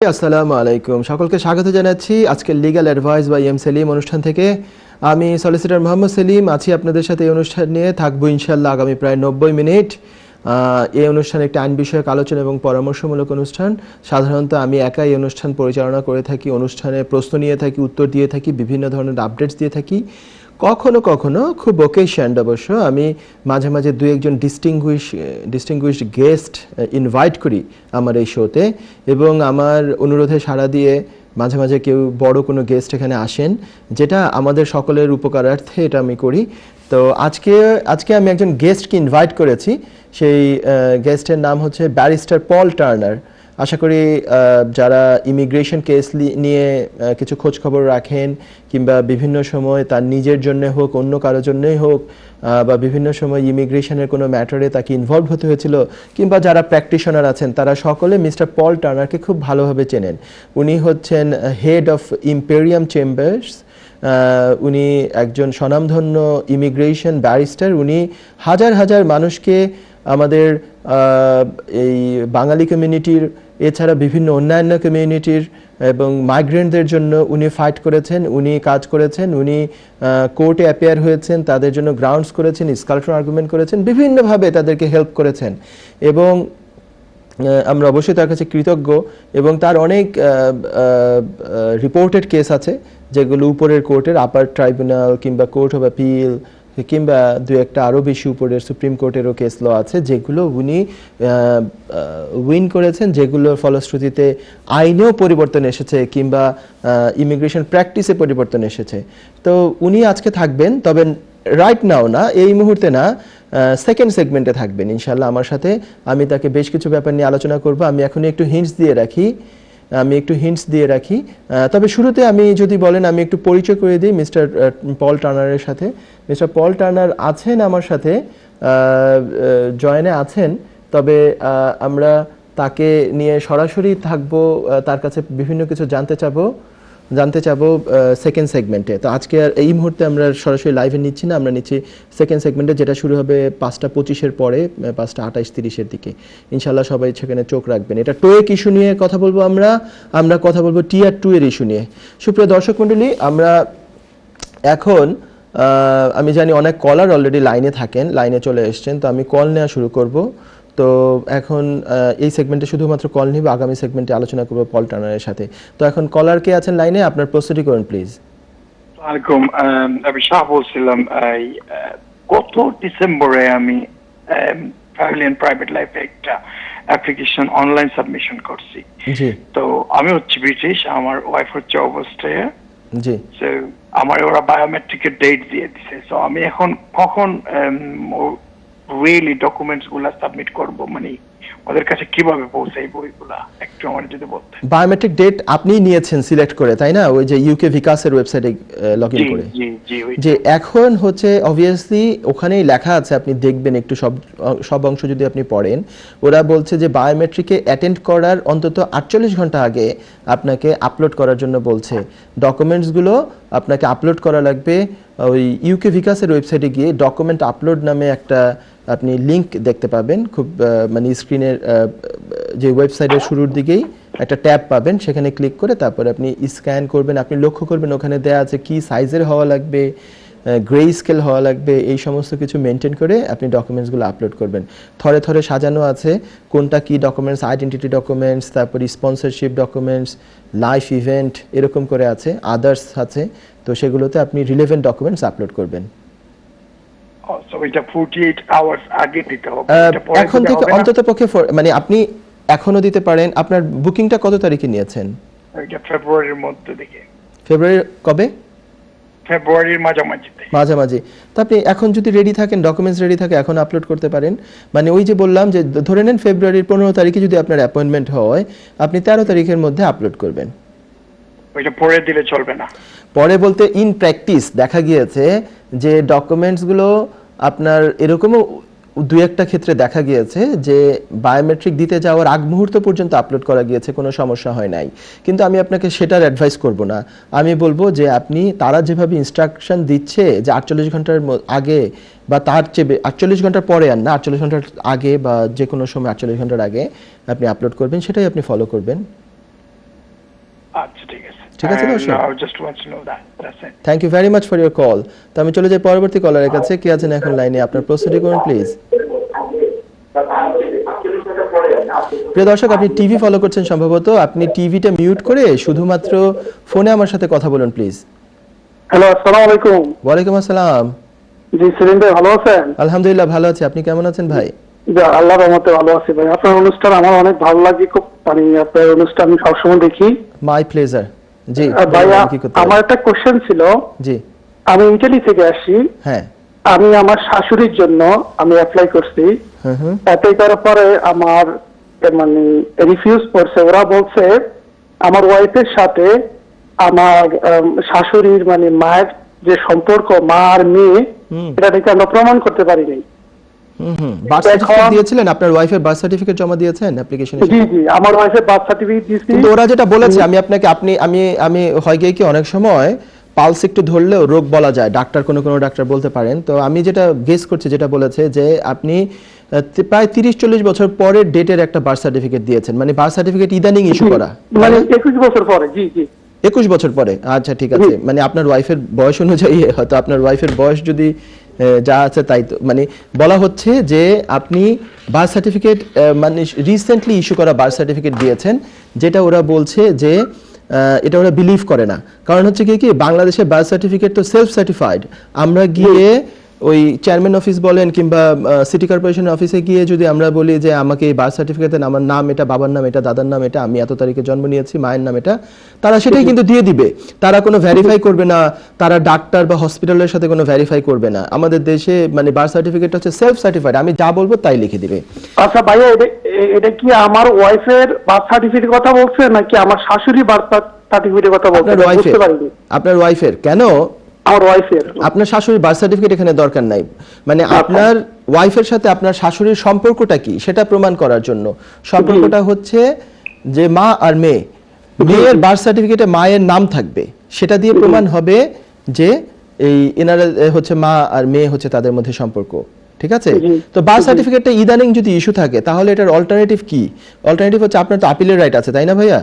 আসসালামু আলাইকুম, সকলকে স্বাগত জানাচ্ছি আজকের legal advice by M Selim অনুষ্ঠান থেকে। আমি সলিসিটর মোহাম্মদ সেলিম আছি আপনাদের সাথে। এই অনুষ্ঠান নিয়ে থাকবো ইনশাল্লাহ আগামী প্রায় 90 মিনিট। এই অনুষ্ঠান একটি আইন বিষয়ক আলোচনা এবং পরামর্শমূলক অনুষ্ঠান। সাধারণত আমি একাই এই অনুষ্ঠান পরিচালনা করে থাকি। অনুষ্ঠানে প্রশ্ন নিয়ে থাকি, উত্তর দিয়ে থাকি, বিভিন্ন ধরনের আপডেটস দিয়ে থাকি। কখনো কখনো খুব ওকেশন অবশ্য আমি মাঝে মাঝে দু একজন ডিস্টিংগুইশড গেস্ট ইনভাইট করি আমার এই শোতে, এবং আমার অনুরোধে সাড়া দিয়ে মাঝে মাঝে কেউ বড় কোনো গেস্ট এখানে আসেন, যেটা আমাদের সকলের উপকারার্থে এটা আমি করি। তো আজকে আমি একজন গেস্টকে ইনভাইট করেছি। সেই গেস্টের নাম হচ্ছে ব্যারিস্টার পল টার্নার। আশা করি যারা ইমিগ্রেশন কেস নিয়ে কিছু খোঁজ খবর রাখেন, কিংবা বিভিন্ন সময় তার নিজের জন্য হোক অন্য কারোর জন্যই হোক, বা বিভিন্ন সময় ইমিগ্রেশনের কোনো ম্যাটারে তাকে ইনভলভ হতে হয়েছিল, কিংবা যারা প্র্যাকটিশনার আছেন তারা সকলে মিস্টার পল টার্নারকে খুব ভালোভাবে চেনেন। উনি হচ্ছেন হেড অফ ইম্পেরিয়াম চেম্বার্স। উনি একজন স্বনামধন্য ইমিগ্রেশন ব্যারিস্টার। উনি হাজার হাজার মানুষকে আমাদের এই বাঙালি কমিউনিটির এছাড়া বিভিন্ন অন্যান্য কমিউনিটির এবং মাইগ্রেন্টদের জন্য উনি ফাইট করেছেন, উনি কাজ করেছেন, উনি কোর্টে অ্যাপিয়ার হয়েছেন, তাদের জন্য গ্রাউন্ডস করেছেন, স্কাল্পচার আর্গুমেন্ট করেছেন, বিভিন্নভাবে তাদেরকে হেল্প করেছেন। এবং আমরা অবশ্যই তার কাছে কৃতজ্ঞ। এবং তার অনেক রিপোর্টেড কেস আছে যেগুলো উপরের কোর্টের, আপার ট্রাইব্যুনাল কিংবা কোর্ট অফ অ্যাপিল কিংবা দু একটা আরও বেশি উপরের সুপ্রিম কোর্টেরও কেস ল আছে, যেগুলো উনি উইন করেছেন, যেগুলোর ফলশ্রুতিতে আইনেও পরিবর্তন এসেছে কিংবা ইমিগ্রেশন প্র্যাকটিসে পরিবর্তন এসেছে। তো উনি আজকে থাকবেন, তবে রাইট নাও না, এই মুহূর্তে না, সেকেন্ড সেগমেন্টে থাকবেন ইনশাল্লাহ আমার সাথে। আমি তাকে বেশ কিছু ব্যাপার নিয়ে আলোচনা করব। আমি এখনই একটু হিন্টস দিয়ে রাখি। তবে শুরুতে আমি যদি বলেন আমি একটু পরিচয় করে দিই মিস্টার পল টার্নারের সাথে। মিস্টার পল টার্নার আছেন আমার সাথে, জয়েনে আছেন, তবে আমরা তাকে নিয়ে সরাসরি থাকবো, তার কাছে বিভিন্ন কিছু জানতে চাবো সেকেন্ড সেগমেন্টে। তো আজকে আর এই মুহূর্তে আমরা সরাসরি লাইভে নিচ্ছি না, আমরা নিচ্ছি সেকেন্ড সেগমেন্টে, যেটা শুরু হবে 5:25-এর পরে, 5:28-30-এর দিকে। ইনশাল্লাহ সবাই সেখানে চোখ রাখবেন। এটা টোয়েক ইস্যু নিয়ে কথা বলবো, আমরা কথা বলবো টিয়ার 2 এর ইস্যু নিয়ে। সুপ্রিয় দর্শক মণ্ডলী, আমরা এখন আমি জানি অনেক কলার অলরেডি লাইনে চলে এসছেন, তো আমি কল নেওয়া শুরু করব। তো এখন এই সেগমেন্টে শুধুমাত্র কল নিব, আগামী সেগমেন্টে আলোচনা করব পল টার্নারের সাথে। তো এখন কলার কে আছেন লাইনে, আপনার প্রস্তুতি করুন প্লিজ। ওয়ালাইকুম, আমি শাহ বলছিলাম। গত ডিসেম্বরে আমি ফ্যামিলি এন্ড প্রাইভেট লাইফে একটা অ্যাপ্লিকেশন অনলাইন সাবমিশন করছি। জি। তো আমি হচ্ছে ব্রিটিশ, আমার ওয়াইফ হচ্ছে অবস্ট্রেলিয়া। জি। সো আমার ওরা বায়োমেট্রিকের ডেট দিয়ে দিছে। সো আমি এখন কখন রিয়েলি ডকুমেন্টস গুলা সাবমিট করব, মানে ওদের কাছে কিভাবে পৌঁছাই বইগুলা একটু আমার যদি বলতেন। বায়োমেট্রিক ডেট আপনি নিয়েছেন সিলেক্ট করে, তাই না? ওই যে ইউকে ভিকাসের ওয়েবসাইটে লগইন করে। যে এখন হচ্ছে অবভিয়াসলি ওখানেই লেখা আছে, আপনি দেখবেন একটু সব অংশ যদি আপনি পড়েন, ওরা বলছে যে বায়োমেট্রিকে অ্যাটেন্ড করার অন্তত 48 ঘন্টা আগে আপনাকে আপলোড করার জন্য বলছে। ডকুমেন্টসগুলো আপনাকে আপলোড করা লাগবে ওই ইউকে ভিকাসের ওয়েবসাইটে গিয়ে। ডকুমেন্ট আপলোড নামে একটা আপনি লিংক দেখতে পাবেন, খুব মানে স্ক্রিনের যে ওয়েবসাইটের শুরুর দিকেই একটা ট্যাব পাবেন, সেখানে ক্লিক করে তারপরে আপনি স্ক্যান করবেন। আপনি লক্ষ্য করবেন ওখানে দেয়া আছে কি সাইজের হওয়া লাগবে, গ্রে স্কেল হওয়া লাগবে, এই সমস্ত কিছু মেনটেন করে আপনি ডকুমেন্টসগুলো আপলোড করবেন। থরে থরে সাজানো আছে কোনটা কি ডকুমেন্টস, আইডেন্টিটি ডকুমেন্টস, তারপরে স্পন্সরশিপ ডকুমেন্টস, লাইফ ইভেন্ট, এরকম করে আছে, আদার্স আছে। তো সেগুলোতে আপনি রিলেভেন্ট ডকুমেন্টস আপলোড করবেন। এখন থেকে অন্তত পক্ষে মানে আপনি এখনো দিতে পারেন। আপনার বুকিংটা কত তারিখে নিয়েছেন? ফেব্রুয়ারির মধ্যে দিকে। ফেব্রুয়ারির কবে? ফেব্রুয়ারির মাঝামাঝি। তো আপনি এখন যদি রেডি থাকেন, ডকুমেন্টস রেডি থাকে, এখন আপলোড করতে পারেন। মানে ওই যে বললাম যে ধরে নেন ফেব্রুয়ারির 15 তারিখে যদি আপনার অ্যাপয়েন্টমেন্ট হয়, আপনি 13 তারিখের মধ্যে আপলোড করবেন। ওইটা পরে দিলে চলবে না? পরে বলতে ইন প্র্যাকটিস দেখা গিয়েছে যে ডকুমেন্টসগুলো আপনার এরকমও দু একটা ক্ষেত্রে দেখা গিয়েছে যে বায়োমেট্রিক দিতে যাওয়ার আগ মুহূর্ত পর্যন্ত আপলোড করা গিয়েছে, কোনো সমস্যা হয় নাই। কিন্তু আমি আপনাকে সেটার অ্যাডভাইস করব না। আমি বলবো যে আপনি, তারা যেভাবে ইনস্ট্রাকশন দিচ্ছে যে 48 ঘন্টার আগে বা তার চেয়ে 48 ঘন্টার পরে, আর না 48 ঘন্টার আগে বা যে কোনো সময় 48 ঘন্টার আগে আপনি আপলোড করবেন, সেটাই আপনি ফলো করবেন। আচ্ছা ঠিক আছে। ঠিক আছে দর্শক, I just want to know that. That's it. Thank you very much for your call. তো আমি চলে যাই পরবর্তী কলারের কাছে। কে আছেন এখন লাইনে? আপনার প্রশ্নটি করুন প্লিজ। প্রিয় দর্শক, আপনি টিভি ফলো করছেন সম্ভবত, আপনি টিভিটা মিউট করে শুধুমাত্র ফোনে আমার সাথে কথা বলুন প্লিজ। হ্যালো, আসসালামু আলাইকুম। ওয়ালাইকুম আসসালাম। জি সেলিম ভাই, ভালো আছেন? আলহামদুলিল্লাহ ভালো আছি, আপনি কেমন আছেন ভাই? জি আল্লাহর রহমতে ভালো আছি ভাই। আপনার অনুষ্ঠান আমার অনেক ভালো লাগে, খুব মানে আপনার অনুষ্ঠান আমি সবসময় দেখি। My pleasure. জি ভাই, আমার একটা কোশ্চেন ছিল। জি। আমি ইটালি থেকে আসি। হ্যাঁ। আমি আমার শাশুড়ির জন্য আমি অ্যাপ্লাই করছি। অ্যাপ্লাই করার পরে আমার মানে রিফিউজ করছে। ওরা বলছে আমার ওয়াইফের সাথে আমার শাশুড়ির মানে মায়ের যে সম্পর্ক, মা আর মেয়ে, এটা থেকে আমরা প্রমাণ করতে পারি নাই। বার্থ সার্টিফিকেট দিয়েছিলেন? আপনার ওয়াইফের বার্থ সার্টিফিকেট জমা দিয়েছেন অ্যাপ্লিকেশনে? জি জি, আমার ওয়াইফের বার্থ সার্টিফিকেট দিয়েছি। কিন্তু ওরা যেটা বলেছে, আমি আপনাকে আমি হয় গিয়ে কি অনেক সময় পালস একটু ধরলেও রোগ বলা যায়, ডাক্তার কোনো ডাক্তার বলতে পারেন। তো আমি যেটা গেস করছি, যেটা বলেছে যে আপনি প্রায় 30-40 বছর পরে ডেটের একটা বার্থ সার্টিফিকেট দিয়েছেন, মানে বার্থ সার্টিফিকেট ইদানিং ইস্যু করা, মানে 21 বছর পরে। জি জি, 21 বছর পরে। আচ্ছা ঠিক আছে, মানে আপনার ওয়াইফের বয়স অনুযায়ী হয়তো আপনার ওয়াইফের বয়স যদি যা আছে তাই, তো মানে বলা হচ্ছে যে আপনি বার্থ সার্টিফিকেট মানে রিসেন্টলি ইস্যু করা বার্থ সার্টিফিকেট দিয়েছেন, যেটা ওরা বলছে যে এটা ওরা বিলিভ করে না। কারণ হচ্ছে কি বাংলাদেশের বার্থ সার্টিফিকেট তো সেলফ সার্টিফাইড। আমরা গিয়ে ওই চেয়ারম্যান অফিস বলেন কিংবা সিটি কর্পোরেশনের অফিসে গিয়ে যদি আমরা বলি যে আমাকে এই বার্থ সার্টিফিকেটে আমার নাম এটা, বাবার নাম এটা, দাদার নাম এটা, আমি এত তারিখে জন্ম নিয়েছি, মায়ের নাম এটা, তারা সেটাই কিন্তু দিয়ে দিবে। তারা কোনো ভেরিফাই করবে না, তারা ডাক্তার বা হসপিটালের সাথে কোনো ভেরিফাই করবে না। আমাদের দেশে মানে বার্থ সার্টিফিকেট হচ্ছে সেলফ সার্টিফাইড, আমি যা বলবো তাই লিখে দিবে। আচ্ছা ভাইয়া, এটা কি আমার ওয়াইফের বার্থ সার্টিফিকেটের কথা বলছে নাকি আমার শাশুড়ি বার্থ সার্টিফিকেটের কথা বলছে? আপনার ওয়াইফের কেন? আমার ওয়াইফের। আপনার শাশুড়ির বার্থ সার্টিফিকেট এখানে দরকার নাই। মানে আপনার ওয়াইফের সাথে আপনার শাশুড়ির সম্পর্কটা কি সেটা প্রমাণ করার জন্য। সম্পর্কটা হচ্ছে যে মা আর মেয়ে, মেয়ের বার্থ সার্টিফিকেটে মায়ের নাম থাকবে, সেটা দিয়ে প্রমাণ হবে যে এই এনারা হচ্ছে মা আর মেয়ে হচ্ছে তাদের মধ্যে সম্পর্ক। ঠিক আছে? তো বার্থ সার্টিফিকেটটা ইদানিং যদি ইস্যু থাকে তাহলে এটার অল্টারনেটিভ কি? অল্টারনেটিভ হচ্ছে আপনার তো আপিলের রাইট আছে, তাই না ভাইয়া?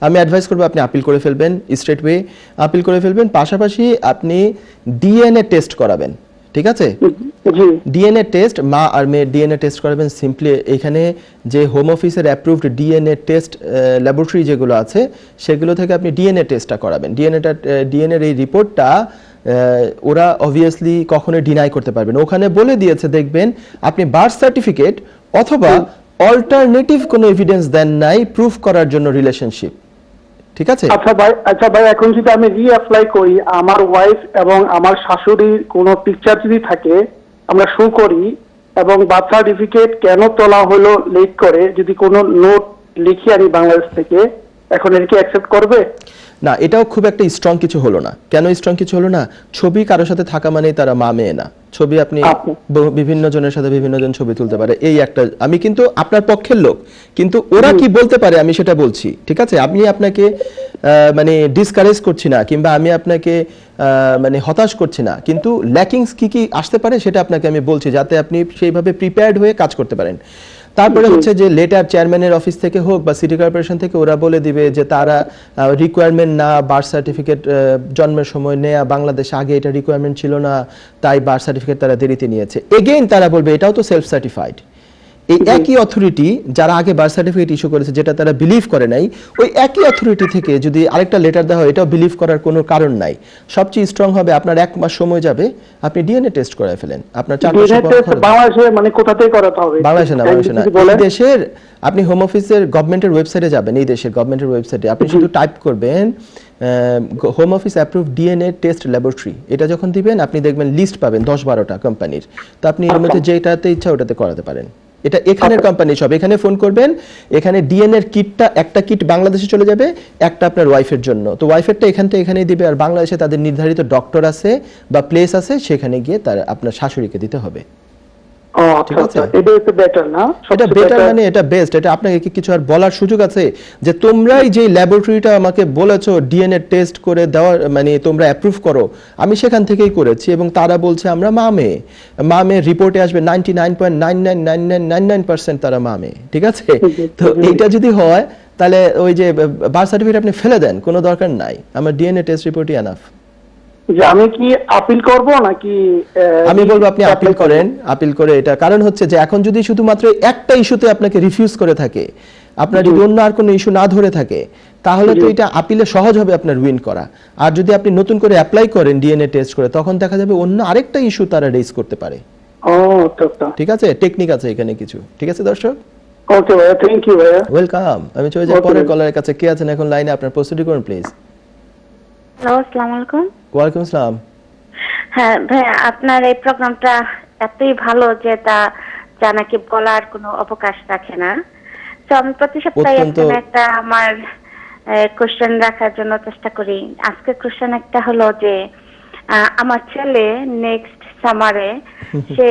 আমি অ্যাডভাইস করবো আপনি আপিল করে ফেলবেন, স্ট্রেট ওয়ে আপিল করে ফেলবেন। পাশাপাশি আপনি ডিএনএ টেস্ট করাবেন। ঠিক আছে? ডিএনএ টেস্ট, মা আর মেয়ের ডিএনএ টেস্ট করাবেন। সিম্পলি এখানে যে হোম অফিসের অ্যাপ্রুভড ডিএনএ টেস্ট ল্যাবরেটরি যেগুলো আছে সেগুলো থেকে আপনি ডিএনএ টেস্টটা করাবেন। ডিএনএর এই রিপোর্টটা ওরা অবভিয়াসলি কখনোই ডিনাই করতে পারবেন। ওখানে বলে দিয়েছে, দেখবেন আপনি বার্থ সার্টিফিকেট অথবা অল্টারনেটিভ কোনো এভিডেন্স দেন নাই প্রুফ করার জন্য রিলেশনশিপ। ঠিক আছে? আচ্ছা ভাই, এখন যদি আমি রিঅ্যাপ্লাই করি, আমার ওয়াইফ এবং আমার শাশুড়ির কোনো পিকচার যদি থাকে, আমরা শো করি, এবং বার্থ সার্টিফিকেট কেন তোলা হলো লেট করে, যদি কোনো নোট লিখি আমি বাংলাদেশ থেকে, এখন এর কি অ্যাকসেপ্ট করবে? না, এটাও খুব একটা স্ট্রং কিছু হলো না। কেন স্ট্রং কিছু হলো না? ছবি কারোর সাথে থাকা মানেই তারা মা মেয়ে না। ছবি আপনি বিভিন্ন জনের সাথে বিভিন্ন জন ছবি তুলতে পারে, এই একটা। আমি কিন্তু আপনার পক্ষের লোক, কিন্তু ওরা কি বলতে পারে আমি সেটা বলছি। ঠিক আছে? আমি আপনাকে মানে ডিসকারেজ করছি না, কিংবা আমি আপনাকে মানে হতাশ করছি না, কিন্তু ল্যাকিংস কি কি আসতে পারে সেটা আপনাকে আমি বলছি, যাতে আপনি সেইভাবে প্রিপেয়ার্ড হয়ে কাজ করতে পারেন। তারপরে হচ্ছে যে লেটার চেয়ারম্যানের অফিস থেকে হোক বা সিটি কর্পোরেশন থেকে ওরা বলে দিবে যে তারা রিকোয়ারমেন্ট না, বার্থ সার্টিফিকেট জন্মের সময় নেয়া, বাংলাদেশে আগে এটা রিকোয়ারমেন্ট ছিল না, তাই বার্থ সার্টিফিকেট তারা দেরিতে নিয়েছে। এগেইন তারা বলবে এটাও তো সেলফ সার্টিফাইড। এই একই অথরিটি যারা আগে বার্থ সার্টিফিকেট ইস্যু করেছে, যেটা তারা বিলিভ করে নাই, ওই একই অথরিটি থেকে যদি আরেকটা লেটার দেওয়া হয়, এটাও বিলিভ করার কোনো কারণ নাই। সবচেয়ে স্ট্রং হবে আপনার 1 মাস সময় যাবে, আপনি ডিএনএ টেস্ট করায় ফেলেন। আপনার 4 মাস বাংলাদেশে মানে কোথা থেকে করাতে হবে? বাংলাদেশে না, এই দেশের আপনি হোম অফিসের গভর্নমেন্টের ওয়েবসাইটে যাবেন, এই দেশের গভর্নমেন্টের ওয়েবসাইটে আপনি শুধু টাইপ করবেন home office approve DNA test laboratory. এটা যখন দিবেন আপনি দেখবেন লিস্ট পাবেন 10-12টা কোম্পানির। তো আপনি এর মধ্যে যেটাতে ইচ্ছা ওটাতে করাতে পারেন। এটা এখানের কোম্পানি সব। এখানে ফোন করবেন, এখানে ডিএনএর কিটটা, একটা কিট বাংলাদেশে চলে যাবে, একটা আপনার ওয়াইফের জন্য। তো ওয়াইফেরটা এখান থেকে এখানেই দিবে, আর বাংলাদেশে তাদের নির্ধারিত ডক্টর আছে বা প্লেস আছে, সেখানে গিয়ে তার আপনার শাশুড়িকে দিতে হবে। ঠিক আছে? এটা বেটার না? এটা বেটার মানে এটা বেস্ট। এটা আপনাকে কি কিছু আর বলার সুযোগ আছে যে তোমরাই যে ল্যাবরেটরিটা আমাকে বলেছো ডিএনএ টেস্ট করে দেওয়ার, মানে তোমরা অ্যাপ্রুভ করো, আমি সেখান থেকেই করেছি, এবং তারা বলছে আমরা মা মেয়ে রিপোর্টে আসবে 99.999999% তারা মা মেয়ে। ঠিক আছে? তো এইটা যদি হয় তাহলে ওই যে বার্থ সার্টিফিকেট আপনি ফেলে দেন, কোনো দরকার নাই, আমার ডিএনএ টেস্ট রিপোর্টই এনাফ। যে আমি কি আপিল করব নাকি? আমি বলবো আপনি আপিল করেন, আপিল করে এটা, কারণ হচ্ছে যে এখন যদি শুধুমাত্র একটা ইস্যুতে আপনাকে রিফিউজ করে থাকে, আপনার যদি অন্য আর কোনো ইস্যু না ধরে থাকে, তাহলে তো এটা আপিলে সহজ হবে আপনার উইন করা। আর যদি আপনি নতুন করে অ্যাপ্লাই করেন ডিএনএ টেস্ট করে, তখন দেখা যাবে অন্য আরেকটা ইস্যু তারা রেজ করতে পারে। ঠিক আছে, টেকনিক আছে এখানে কিছু। ঠিক আছে দর্শক, ওকে ভাইয়া, থ্যাংক ইউ ভাইয়া, ওয়েলকাম। আমি চলে যাই পরের কলারের কাছে। কে আছেন এখন লাইনে? আপনার প্রস্তুতি করুন প্লিজ। হ্যালো, আসসালামু আলাইকুম। ওয়ালাইকুম আসসালাম। হ্যাঁ ভাইয়া, আপনার এই প্রোগ্রামটা এতই ভালো যে তা যা নাকি বলার কোনো অবকাশ রাখে না। তো আমি প্রতি সপ্তাহে একটা আমার কোশ্চেন রাখার জন্য চেষ্টা করি। আজকে কোশ্চেন একটা হলো যে আমার ছেলে নেক্সট সামারে সে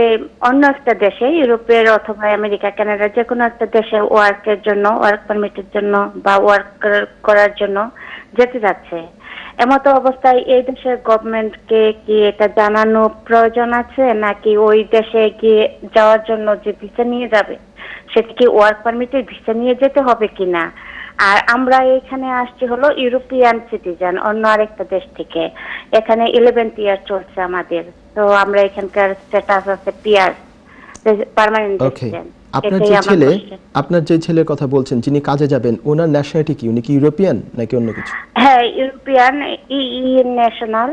অন্য একটা দেশে, ইউরোপের অথবা আমেরিকা, কানাডা, যে কোনো একটা দেশে ওয়ার্কের জন্য, ওয়ার্ক পারমিটের জন্য বা ওয়ার্ক করার জন্য যেতে যাচ্ছে। এমতো অবস্থায় এই দেশের গভর্নমেন্টকে কি এটা জানানো প্রয়োজন আছে, নাকি ওই দেশে গিয়ে যাওয়ার জন্য যে ভিসা নিয়ে যাবে সেটা কি ওয়ার্ক পারমিটের ভিসা নিয়ে যেতে হবে কিনা? আর আমরা এখানে আসছি হলো ইউরোপিয়ান সিটিজেন, অন্য আরেকটা দেশ থেকে। এখানে 11th ইয়ার চলছে আমাদের, তো আমরা এখানকার স্ট্যাটাস আছে পিআর, পার্মানেন্ট রেসিডেন্ট। আপনার যে ছেলের কথা বলছেন, যিনি কাজে যাবেন, ওনার ন্যাশনালিটি কি? উনি কি ইউরোপিয়ান নাকি অন্য কিছু? হ্যাঁ, European, EU national.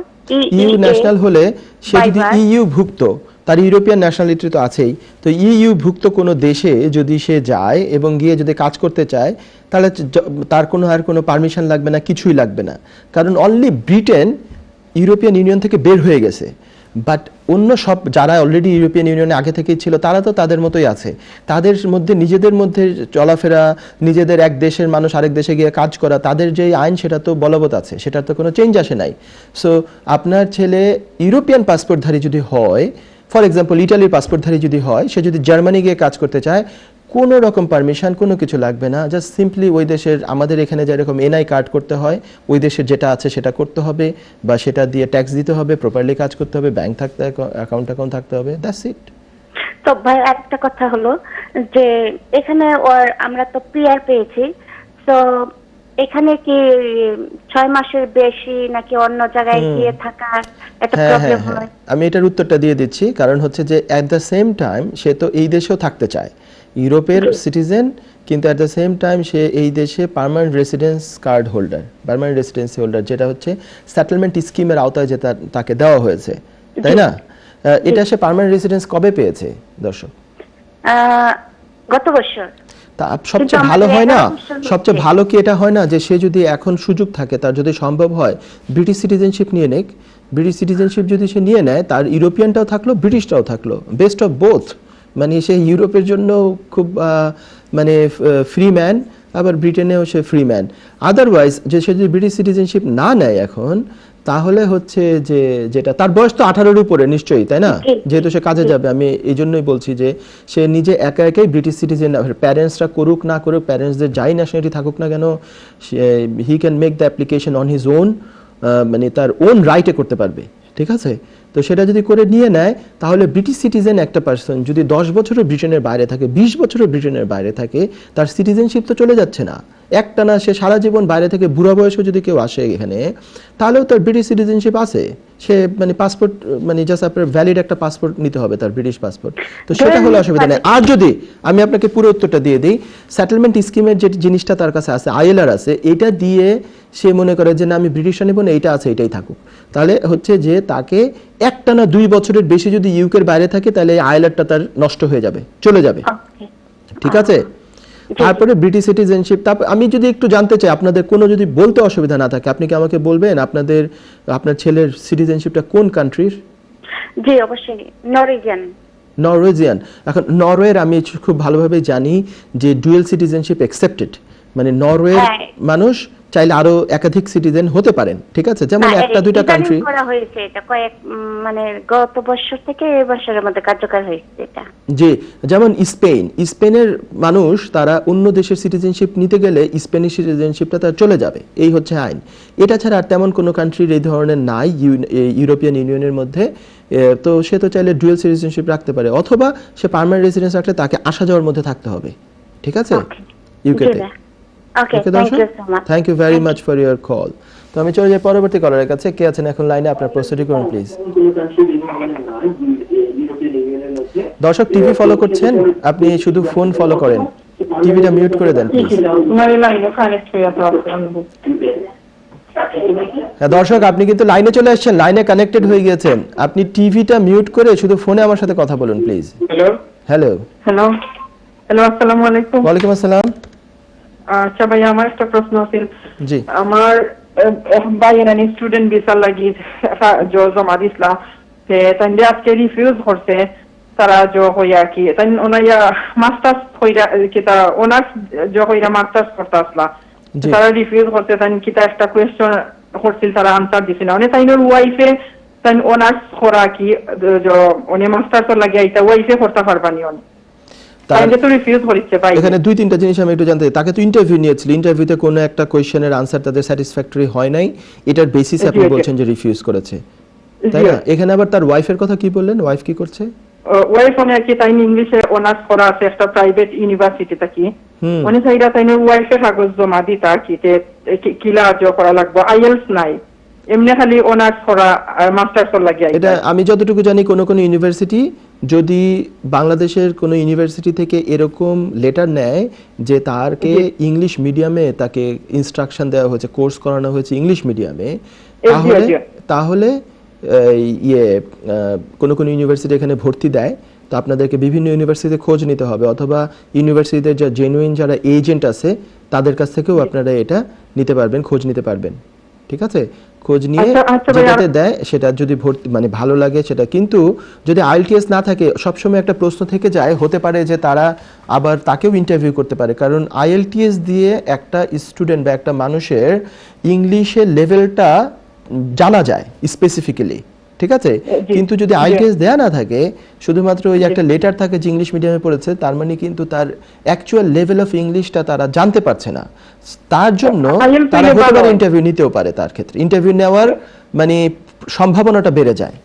EU national হলে সে যদি ইইউ ভুক্ত, তার ইউরোপিয়ান ন্যাশনালিটি তো আছেই। তো ইইউ ভুক্ত কোনো দেশে যদি সে যায় এবং গিয়ে যদি কাজ করতে চায়, তাহলে তার কোনো আর কোনো পারমিশন লাগবে না, কিছুই লাগবে না। কারণ অনলি ব্রিটেন ইউরোপিয়ান ইউনিয়ন থেকে বের হয়ে গেছে, বাট অন্য সব যারা অলরেডি ইউরোপিয়ান ইউনিয়নে আগে থেকেই ছিল, তারা তো তাদের মতোই আছে। তাদের মধ্যে নিজেদের মধ্যে চলাফেরা, নিজেদের এক দেশের মানুষ আরেক দেশে গিয়ে কাজ করা, তাদের যে আইন সেটা তো বলবৎ আছে, সেটার তো কোনো চেঞ্জ আসে নাই। সো আপনার ছেলে ইউরোপিয়ান পাসপোর্টধারী যদি হয়, ফর এক্সাম্পল ইটালির পাসপোর্টধারী যদি হয়, সে যদি জার্মানি গিয়ে কাজ করতে চায়, কোনো রকম পারমিশন কোনো কিছু লাগবে না। জাস্ট সিম্পলি ওই দেশের, আমাদের এখানে যেরকম এনআই কার্ড করতে হয়, ওই দেশের যেটা আছে সেটা করতে হবে, বা সেটা দিয়ে ট্যাক্স দিতে হবে, প্রপারলি কাজ করতে হবে, ব্যাংক থাকতে, অ্যাকাউন্ট থাকতে হবে, দ্যাটস ইট। তো ভাই একটা কথা হলো যে এখানে আমরা তো পিআর পেয়েছি, তো এখানে কি 6 মাসের বেশি নাকি অন্য জায়গায় গিয়ে থাকার একটা প্রবলেম হয়? আমি এটার উত্তরটা দিয়ে দিচ্ছি। কারণ হচ্ছে যে অ্যাট দ্য সেম টাইম সে তো এই দেশেও থাকতে চায়, ইউরোপের সিটিজেন, কিন্তু অ্যাট দ্য সেম টাইম সে এই দেশে permanent residence card holder, permanent residency holder, যেটা হচ্ছে সেটেলমেন্ট স্কিমের আওতায় যেটা তাকে দেওয়া হয়েছে, তাই না? এটা সে পার্মানেন্ট রেসিডেন্স কবে পেয়েছে দর্শক? গত বছর। তা সবচেয়ে ভালো হয় না, সবচেয়ে ভালো কি এটা হয় না যে সে যদি এখন সুযোগ থাকে, তার যদি সম্ভব হয়, ব্রিটিশ সিটিজেনশিপ নিয়ে নেক। ব্রিটিশ সিটিজেনশিপ যদি সে নিয়ে নেয়, তার ইউরোপিয়ানটাও থাকলো, ব্রিটিশটাও থাকলো, বেস্ট অফ বোথ। মানে সে ইউরোপের জন্য খুব মানে ফ্রি ম্যান, আবার ব্রিটেনেও সে ফ্রি ম্যান। আদারওয়াইজ যে সে যদি ব্রিটিশ সিটিজেনশিপ না নেয় এখন, তাহলে হচ্ছে যে যেটা তার বয়স তো 18-এর উপরে নিশ্চয়ই, তাই না? যেহেতু সে কাজে যাবে, আমি এই জন্যই বলছি যে সে নিজে একা একাই ব্রিটিশ সিটিজেন, প্যারেন্টসরা করুক না করুক, প্যারেন্টসদের যাই ন্যাশনালিটি থাকুক না কেন, he can make the application on his own, মানে তার ওন রাইটে করতে পারবে। ঠিক আছে, তো সেটা যদি করে নিয়ে নেয়, তাহলে ব্রিটিশ সিটিজেন একটা পার্সন যদি 10 বছরের ব্রিটেনের বাইরে থাকে, 20 বছরের ব্রিটেনের বাইরে থাকে, তার সিটিজেনশিপ তো চলে যাচ্ছে না একটা না, সে সারা জীবন বাইরে থেকে বুড়া বয়সে যদি কেউ আসে এখানে, তাহলেও তার ব্রিটিশ সিটিজেনশিপ আছে। সে মানে পাসপোর্ট, মানে জাস্ট আপনার ভ্যালিড একটা পাসপোর্ট নিতে হবে, তার ব্রিটিশ পাসপোর্ট, তো সেটা হলো অসুবিধা নেই। আর যদি আমি আপনাকে পুরো উত্তরটা দিয়ে দিই, সেটেলমেন্ট স্কিমের যে জিনিসটা তার কাছে আছে, আইএলআর আছে, এটা দিয়ে সে মনে করে যে না আমি ব্রিটিশটা নেব না, এইটা আছে এটাই থাকুক, তাহলে হচ্ছে যে তাকে একটা না 2 বছরের বেশি যদি ইউকের বাইরে থাকে, তাহলে আইএলআরটা তার নষ্ট হয়ে যাবে, চলে যাবে। ঠিক আছে, তারপরে ব্রিটিশ সিটিজেনশিপ। তারপর আমি যদি একটু জানতে চাই, আপনাদের কোনো যদি বলতে অসুবিধা না থাকে, আপনি কি আমাকে বলবেন আপনার ছেলের সিটিজেনশিপটা কোন কান্ট্রির? জি অবশ্যই, নরওয়েজিয়ান। এখন নরওয়ের আমি খুব ভালোভাবে জানি যে ডুয়েল সিটিজেনশিপ অ্যাকসেপ্টেড, মানে নরওয়ের মানুষ চাইলে আরো একাধিক সিটিজেন হতে পারেন। ঠিক আছে, যেমন একটা দুইটা কান্ট্রি করা হয়েছে, এটা কয়েক মানে গত বছর থেকে এই বছরের মধ্যে কার্যকর হয়েছে এটা। জি, যেমন স্পেনের মানুষ, তারা অন্য দেশের সিটিজেনশিপ নিতে গেলে স্পেনিশ সিটিজেনশিপটা তার চলে যাবে, এই হচ্ছে আইন। এটা ছাড়া আর তেমন কোনো কান্ট্রির এই ধরনের নাই ইউরোপিয়ান ইউনিয়নের মধ্যে। তো সে তো চাইলে ডুয়েল সিটিজেনশিপ রাখতে পারে, অথবা সে পার্মানেন্ট রেসিডেন্স রাখলে তাকে আসা যাওয়ার মধ্যে থাকতে হবে। ঠিক আছে, ইউকেতে। ওকে, ওকে থ্যাংক দর্শক, you so much. Thank you very much for your call. তো আমি চলে যাই পরবর্তী কলারের কাছে। কে আছেন এখন লাইনে? আপনার প্রশ্নটি করুন প্লিজ। দর্শক, টিভি ফলো করছেন? আপনি শুধু ফোন ফলো করেন, টিভিটা মিউট করে দেন প্লিজ। হ্যাঁ দর্শক, আপনি কিন্তু লাইনে চলে আসছেন, লাইনে কানেক্টেড হয়ে গিয়েছেন। আপনি টিভিটা মিউট করে শুধু ফোনে আমার সাথে কথা বলুন please. Hello hello. Hello hello, আসসালামু আলাইকুম। ওয়ালাইকুম আসসালাম। আচ্ছা ভাই, আমার একটা প্রশ্ন আছে। জি। আমার ভাইয়ের স্টুডেন্ট ভিসা লাগি জমা দিছিলা, তাই আজকে রিফিউজ করছে তারা হইয়া কি তাই ওনাইয়া মাস্টার্স হইয়া কি তারা অনার্স হইয়া মাস্টার্স করতে আসলা, তারা রিফিউজ করছে। তাই কি একটা কোয়েশ্চন করছিল, তারা আনসার দিছিল না। তাই ওয়াইফে তাই অনার্স করা কি উনি মাস্টার্স লাগিয়া এটা ওয়াইফে করতে পারবানি উনি? এখানে দুই তিনটা জিনিস আমি একটু জানতে চাই। তাকে তো ইন্টারভিউ নিয়েছিল, ইন্টারভিউতে কোনো একটা কোয়েশ্চেনের আনসার তাদের স্যাটিসফ্যাক্টরি হয় নাই, এটার বেসিসে আপনি বলছেন যে রিফিউজ করেছে, তাই না? এখানে আবার তার ওয়াইফের কথা কি বললেন? ওয়াইফ কি করছে? ওয়াইফ অনেক কি তাই ইংলিশে অনার্স করা আছে একটা প্রাইভেট ইউনিভার্সিটিতে কি উনি চাইরা তাই ওয়াইফের কাগজ জমা দিতা কি কিলা করা লাগবে, আইএলস নাই, এমনি খালি অনার্স করা মাস্টার্স লাগে। এটা আমি যতটুকু জানি কোন কোন ইউনিভার্সিটি যদি বাংলাদেশের কোন ইউনিভার্সিটি থেকে এরকম লেটার নেয় যে তারকে ইংলিশ মিডিয়ামে তাকে ইনস্ট্রাকশন দেওয়া হয়েছে, কোর্স করানো হয়েছে ইংলিশ মিডিয়ামে, তাহলে কোন কোন ইউনিভার্সিটি এখানে ভর্তি দেয়। তো আপনাদেরকে বিভিন্ন ইউনিভার্সিটিতে খোঁজ নিতে হবে, অথবা ইউনিভার্সিটিতে যা জেনুইন যারা এজেন্ট আছে তাদের কাছ থেকেও আপনারা এটা নিতে পারবেন, খোঁজ নিতে পারবেন। ঠিক আছে, খোঁজ নিয়ে যেটাতে দেয় সেটা যদি ভর্তি মানে ভালো লাগে সেটা। কিন্তু যদি আইএলটিএস না থাকে, সবসময় একটা প্রশ্ন থেকে যায়, হতে পারে যে তারা আবার তাকেও ইন্টারভিউ করতে পারে, কারণ আইএলটিএস দিয়ে একটা স্টুডেন্ট বা একটা মানুষের ইংলিশের লেভেলটা জানা যায় স্পেসিফিক্যালি। ঠিক আছে, কিন্তু যদি আইএলটিএস দেয়া না থাকে, শুধুমাত্র ওই একটা লেটার থাকে যে ইংলিশ মিডিয়ামে পড়েছে, তার মানে কিন্তু তার অ্যাকচুয়াল লেভেল অফ ইংলিশটা তারা জানতে পারছে না। তার জন্য তারা হতে পারে ইন্টারভিউ নিতেও পারে, তার ক্ষেত্রে ইন্টারভিউ নেওয়ার মানে সম্ভাবনাটা বেড়ে যায়।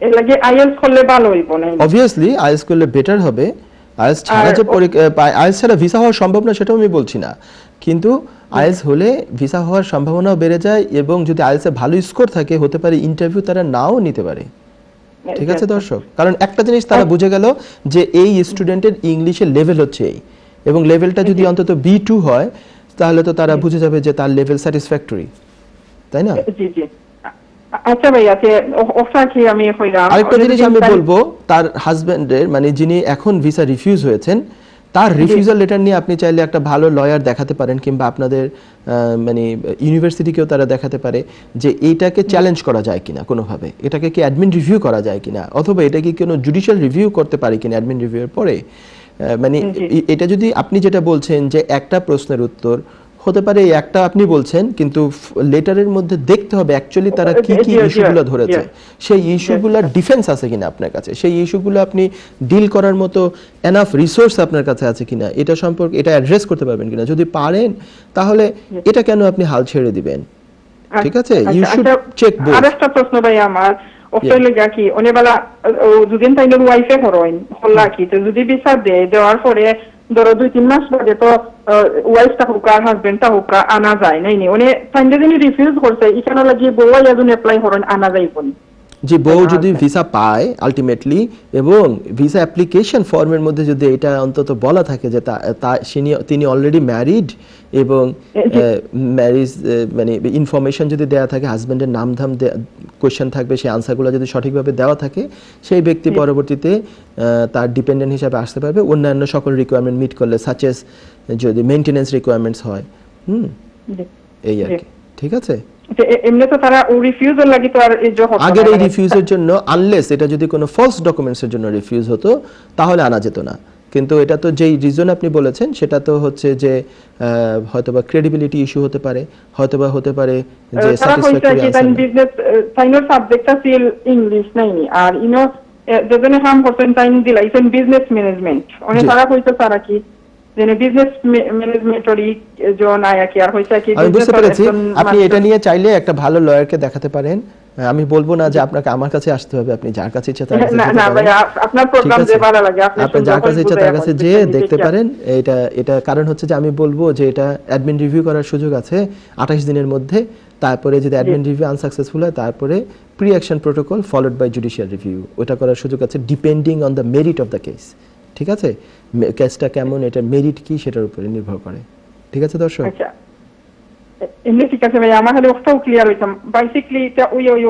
এর লাগে আইএলটিএস করলে ভালো হইব না? অবভিয়াসলি আইএলটিএস করলে বেটার হবে। আইএলটিএস ছাড়া যে আইএলটিএস ছাড়া ভিসা হওয়া সম্ভব না সেটাও আমি বলছি না, কিন্তু আইএলটিএস হলে ভিসা হওয়ার সম্ভাবনাও বেড়ে যায়, এবং যদি আইএলটিএস এ ভালো স্কোর থাকে হতে পারে ইন্টারভিউ তারা নাও নিতে পারে। ঠিক আছে দর্শক, কারণ একটা জিনিস তারা বুঝে গেল যে এই স্টুডেন্টের ইংলিশের লেভেল হচ্ছে এই, এবং লেভেলটা যদি অন্তত B2 হয় তাহলে তো তারা বুঝে যাবে যে তার লেভেল স্যাটিসফ্যাক্টরি, তাই না? জি জি। আচ্ছা ভাই, ওটা কি আমি কইলাম আরেকটা জিনিস আমি বলবো, তার হাজবেন্ডের মানে যিনি এখন ভিসা রিফিউজ হয়েছেন, তার রিফিউজাল লেটার নিয়ে আপনি চাইলে একটা ভালো লয়ার দেখাতে পারেন, কিংবা আপনাদের মানে ইউনিভার্সিটিকেও তারা দেখাতে পারে যে এইটাকে চ্যালেঞ্জ করা যায় কিনা কোনোভাবে, এটাকে কি অ্যাডমিন রিভিউ করা যায় কিনা, অথবা এটা কি কোনো জুডিশিয়াল রিভিউ করতে পারে কিনা অ্যাডমিন রিভিউর পরে। মানে এটা যদি আপনি যেটা বলছেন যে একটা প্রশ্নের উত্তর হতে পারে একটা আপনি বলছেন, কিন্তু লেটারের মধ্যে দেখতে হবে অ্যাকচুয়ালি তারা কি কি ইস্যুগুলো ধরেছে, সেই ইস্যুগুলোর ডিফেন্স আছে কিনা আপনার কাছে, সেই ইস্যুগুলো আপনি ডিল করার মতো এনাফ রিসোর্স আপনার কাছে আছে কিনা, এটা সম্পর্কে এটা অ্যাড্রেস করতে পারবেন কিনা। যদি পারেন তাহলে এটা কেন আপনি হাল ছেড়ে দিবেন? ঠিক আছে, ইউ শুড চেক বোথ। আরেকটা প্রশ্ন ভাই আমার, অস্ট্রেলিয়া গা কি অনেকবেলা দুদিন তাই ওয়াইফে করোইন হল্লা কি, তো যদি ভিসা দেওয়ার পরে ধরো 2-3 মাস বাদে তো ওয়াইফটা হোক আর হাজবেন্ডটা হোক আনা যায় নাই নি, উনি ফাইন্ডে যিনি রিফিউজ করছে এখানে লাগিয়ে বউ একজন অ্যাপ্লাই করেন আনা যাইব নি? যে বউ যদি ভিসা পায় আলটিমেটলি, এবং ভিসা অ্যাপ্লিকেশন ফর্মের মধ্যে যদি এটা অন্তত বলা থাকে যে তিনি অলরেডি ম্যারিড, এবং ম্যারিজ মানে ইনফরমেশন যদি দেওয়া থাকে, হাজব্যান্ডের নাম ধাম কোয়েশ্চেন থাকবে, সেই আনসারগুলো যদি সঠিকভাবে দেওয়া থাকে, সেই ব্যক্তি পরবর্তীতে তার ডিপেন্ডেন্ট হিসাবে আসতে পারবে অন্যান্য সকল রিকোয়ারমেন্ট মিট করলে, সাচ এস যদি মেইনটেনেন্স রিকোয়ারমেন্টস হয়। এই আর কি। ঠিক আছে, এমনি তো তারা রিফিউজাল লাগি তো আর এই যে আগের এই রিফিউজের জন্য, আনলেস এটা যদি কোনো ফলস ডকুমেন্টসের জন্য রিফিউজ হতো তাহলে আনা যেত না। কিন্তু এটা তো যেই রিজন আপনি বলেছেন সেটা তো হচ্ছে যে হয়তোবা ক্রেডিবিলিটি ইস্যু হতে পারে, হয়তোবা হতে পারে যে স্যাটিসফ্যাক্টরি আনসার না। বিজনেস ফাইনাল সাবজেক্টটা ছিল ইংলিশ নাইনি, আর যেজন্য কাম করতেন টাইম দিলাইছেন বিজনেস ম্যানেজমেন্ট, অনেক তারা কইতো তারা কি যেন বিজনেস ম্যানেজমেন্টরই জন আয়া কি আর হইছে কি আমি বুঝতে পেরেছি আপনি এটা নিয়ে চাইলে একটা ভালো লয়ারকে দেখাতে পারেন আমি বলবো না যে আপনাকে আমার কাছে আসতে হবে আপনি যার কাছে ইচ্ছা তার কাছে যেতে না ভাই পারেন আপনার প্রোগ্রাম যে ভালো লাগে আপনি যার কাছে ইচ্ছা তার কাছে যেয়ে দেখতে পারেন এটা কারণ হচ্ছে যে আমি বলবো যে এটা অ্যাডমিন রিভিউ করার সুযোগ আছে 28 দিনের মধ্যে তারপরে যদি অ্যাডমিন রিভিউ আনসাকসেসফুল হয় তারপরে pre action protocol followed by judicial review ওটা করার সুযোগ আছে depending on the merit of the case ঠিক আছে কেসটা কেমন এটা মেরিট কি সেটার উপরে নির্ভর করে ঠিক আছে দর্শক আচ্ছা এমনি ঠিক আছে ভাই আমার হলে ওটাও ক্লিয়ার হইতাম বেসিক্যালি এটা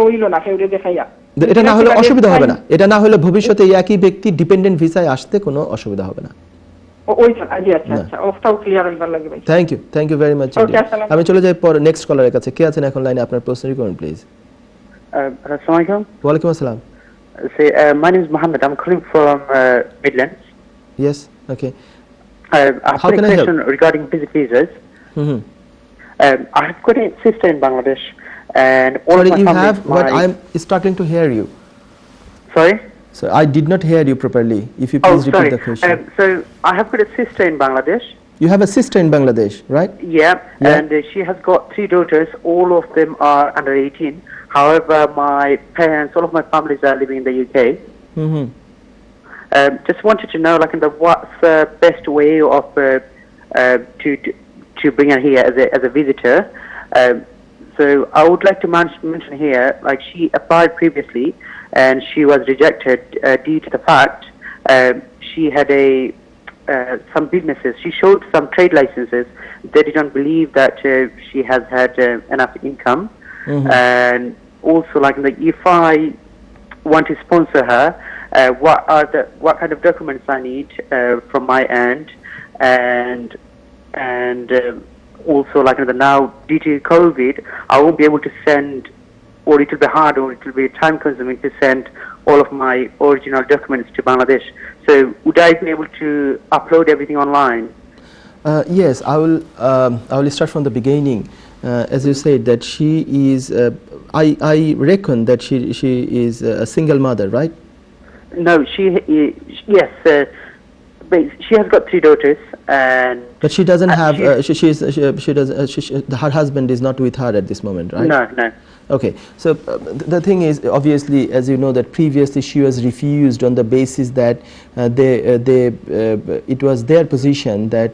ওইলো না কেউ দেখাইয়া এটা না হলে অসুবিধা হবে না এটা না হলে ভবিষ্যতে একই ব্যক্তি ডিপেন্ডেন্ট ভিসায় আসতে কোনো অসুবিধা হবে না ওইটা আচ্ছা ওটাও ক্লিয়ার হইবার লাগে ভাই থ্যাংক ইউ ভেরি মাচ আমি চলে যাই পর নেক্সট কলারের কাছে কে আছেন এখন লাইনে আপনার প্রশ্ন করুন প্লিজ Assalamu alaikum. ওয়ালাইকুম আসসালাম My name is Mohammed. I'm calling from Midlands. Yes, okay. I have a question regarding visit visas. I have got a sister in Bangladesh, and all Sorry, my you family. have, but I'm struggling to hear you. Sorry. So I did not hear you properly. If you please repeat sorry. the question. So I have got a sister in Bangladesh. You have a sister in Bangladesh, right? Yeah, and she has got 3 daughters. All of them are under 18. However, my parents, all of my families are living in the UK. Just wanted to know, like, what's the best way of to bring her here as a visitor. So I would like to mention here, like, she applied previously and she was rejected due to the fact she had some businesses. She showed some trade licenses. They didn't believe that she has had enough income. And also, like, if I want to sponsor her, what kind of documents I need from my end, and also, like, now due to COVID, I won't be able to send, or it will be hard, or it will be time consuming to send all of my original documents to Bangladesh. So would I be able to upload everything online? Yes, I will start from the beginning. As you said that she is, I reckon that she is a single mother, right? No, yes, but she has got 3 daughters, and but she doesn't have. Her husband is not with her at this moment, right? No. Okay, so the thing is, obviously, as you know, that previously she was refused on the basis that it was their position that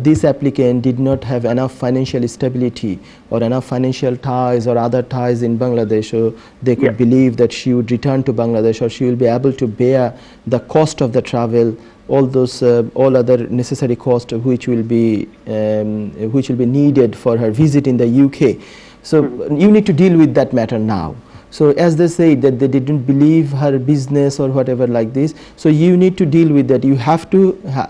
this applicant did not have enough financial stability or enough financial ties or other ties in Bangladesh, so they could believe that she would return to Bangladesh or she will be able to bear the cost of the travel, all other necessary cost which will be needed for her visit in the UK. So you need to deal with that matter now. So as they say that they didn't believe her business or whatever like this, so you need to deal with that. You have to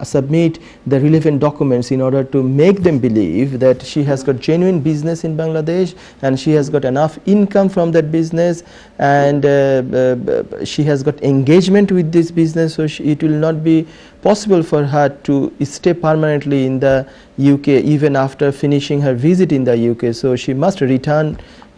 submit the relevant documents in order to make them believe that she has got genuine business in Bangladesh and she has got enough income from that business, and she has got engagement with this business, so it will not be possible for her to stay permanently in the UK even after finishing her visit in the UK. So she must return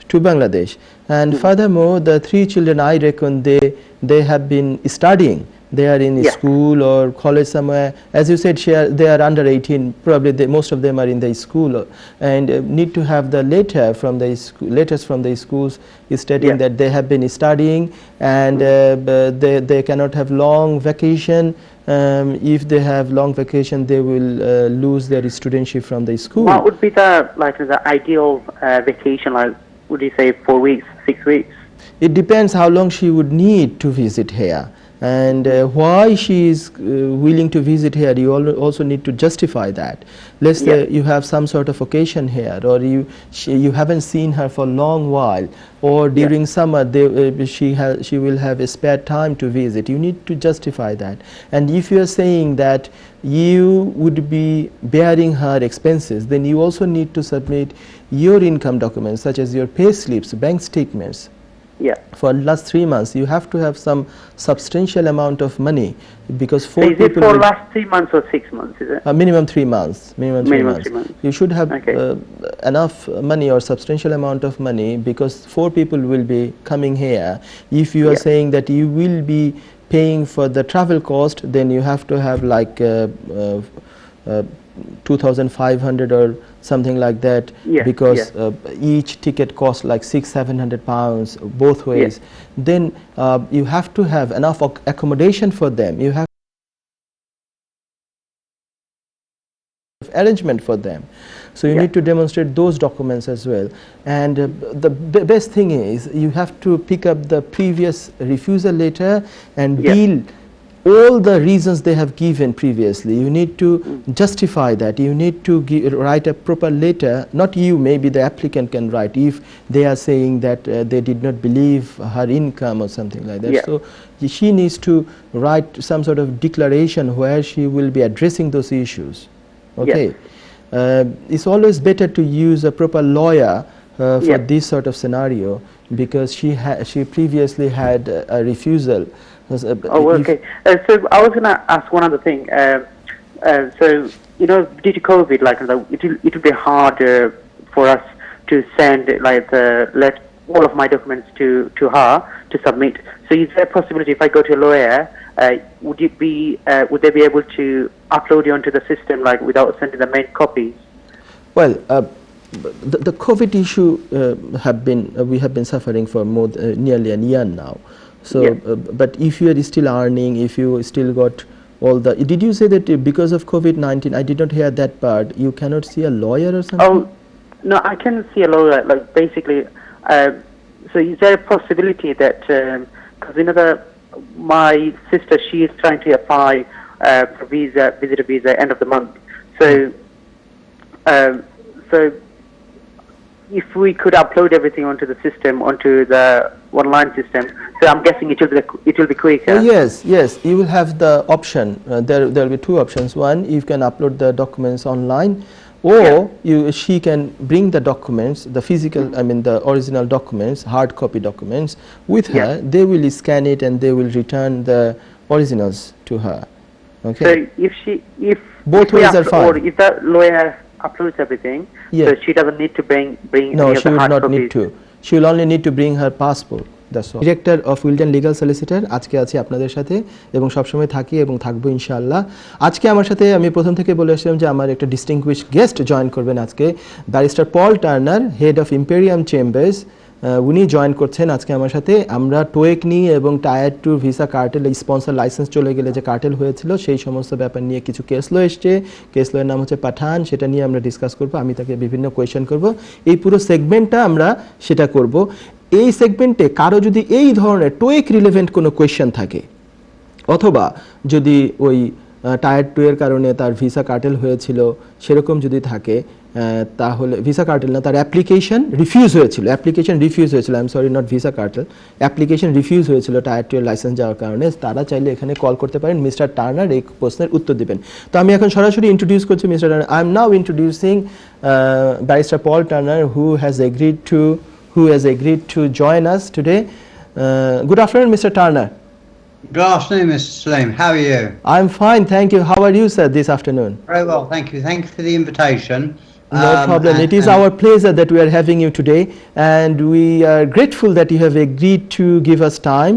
to Bangladesh. And furthermore, the 3 children, I reckon they have been studying. They are in school or college somewhere. As you said, they are under 18. Probably most of them are in the school, and need to have the letters from the schools stating that they have been studying, and they cannot have long vacation. If they have long vacation, they will lose their studentship from the school. What would be the ideal vacation? Like, would you say 4 weeks, 6 weeks? It depends how long she would need to visit here, and why she is willing to visit here. You also need to justify that. Let's say you have some sort of occasion here, or you haven't seen her for a long while, or during summer she will have a spare time to visit. You need to justify that. And if you are saying that you would be bearing her expenses, then you also need to submit your income documents such as your pay slips, bank statements. For last 3 months, you have to have some substantial amount of money, because 4 people. Is it for last 3 months or 6 months? Is it? Minimum 3 months. Minimum 3 months. 3 months. You should have enough money or substantial amount of money, because 4 people will be coming here. If you are saying that you will be paying for the travel cost, then you have to have like 2,500 or something like that, Yes, because yes. each ticket costs like 600-700 pounds both ways, Yes. then you have to have enough accommodation for them. You have arrangement for them, so you Yeah. need to demonstrate those documents as well. And the best thing is you have to pick up the previous refusal letter and Yeah. deal all the reasons they have given previously. You need to justify that. You need to write a proper letter. Not you, maybe the applicant can write if they are saying that they did not believe her income or something like that. Yeah. So she needs to write some sort of declaration where she will be addressing those issues. Okay. It's always better to use a proper lawyer for Yeah. this sort of scenario, because she previously had a refusal. Oh, okay. So I was going to ask one other thing. So, you know, due to COVID, like, it will be hard for us to send, like, let all of my documents to her to submit. So is there a possibility if I go to a lawyer, would they be able to upload it onto the system, like, without sending the main copies? Well, the COVID issue we have been suffering for nearly a year now. So, Yeah. but if you are still earning, if you still got all the, did you say that because of COVID-19, I did not hear that part, you cannot see a lawyer or something? Oh, no, I can see a lawyer, like, basically, so is there a possibility that, because, you know, my sister, she is trying to apply for visitor visa end of the month. So, so if we could upload everything onto the system, onto the online system, so I'm guessing it will be quicker. Oh, yes, you will have the option. There will be two options. One, you can upload the documents online, or she can bring the documents, the physical, I mean the original documents, hard copy documents with her. They will scan it and they will return the originals to her. Okay. So if both ways are fine. Or if the lawyer uploads everything, so she doesn't need to bring no, any of she the will hard not copies. need to. She will only need to bring her passport. That's all. Director of Wilton Legal Solicitor, আজকে আছি আপনাদের সাথে এবং সবসময় থাকি এবং থাকবো ইনশাআল্লাহ। আজকে আমার সাথে আমি প্রথম থেকে বলে আসলাম যে আমার একটা ডিস্টিংগুইশড গেস্ট জয়েন করবেন আজকে, barrister Paul Turner, head of imperium chambers. উনি জয়েন করছেন আজকে আমার সাথে। আমরা টোয়েক নিয়ে এবং tyre 2 visa cartel, sponsor licence চলে গেলে যে কার্টেল হয়েছিল সেই সমস্ত ব্যাপার নিয়ে কিছু কেস লো এসছে। কেস লোয়ের নাম হচ্ছে পাঠান, সেটা নিয়ে আমরা ডিসকাস করব। আমি তাকে বিভিন্ন কোয়েশ্চেন করব। এই পুরো সেগমেন্টটা আমরা সেটা করব। এই সেগমেন্টে কারো যদি এই ধরনের টোয়েক রিলেভেন্ট কোনো কোয়েশ্চেন থাকে, অথবা যদি ওই টায়ার 2 এর কারণে তার ভিসা কার্টেল হয়েছিল সেরকম যদি থাকে, তাহলে ভিসা কার্টেল না, তার অ্যাপ্লিকেশন রিফিউজ হয়েছিল, I am sorry, not visa cartel, application refuse হয়েছিল টায়ার 2 এর লাইসেন্স যাওয়ার কারণে, তারা চাইলে এখানে কল করতে পারেন। মিস্টার টার্নার এই প্রশ্নের উত্তর দিবেন। তো আমি এখন সরাসরি ইন্ট্রোডিউস করছি mister Turner. I am now introducing barrister Paul Turner who has agreed to join us today. Good afternoon, Mr. Turner. Good afternoon, Mr. Salim. How are you? I'm fine, thank you. How are you, sir, this afternoon? Very well, thank you. Thank you for the invitation. No problem. It is our pleasure that we are having you today, and we are grateful that you have agreed to give us time,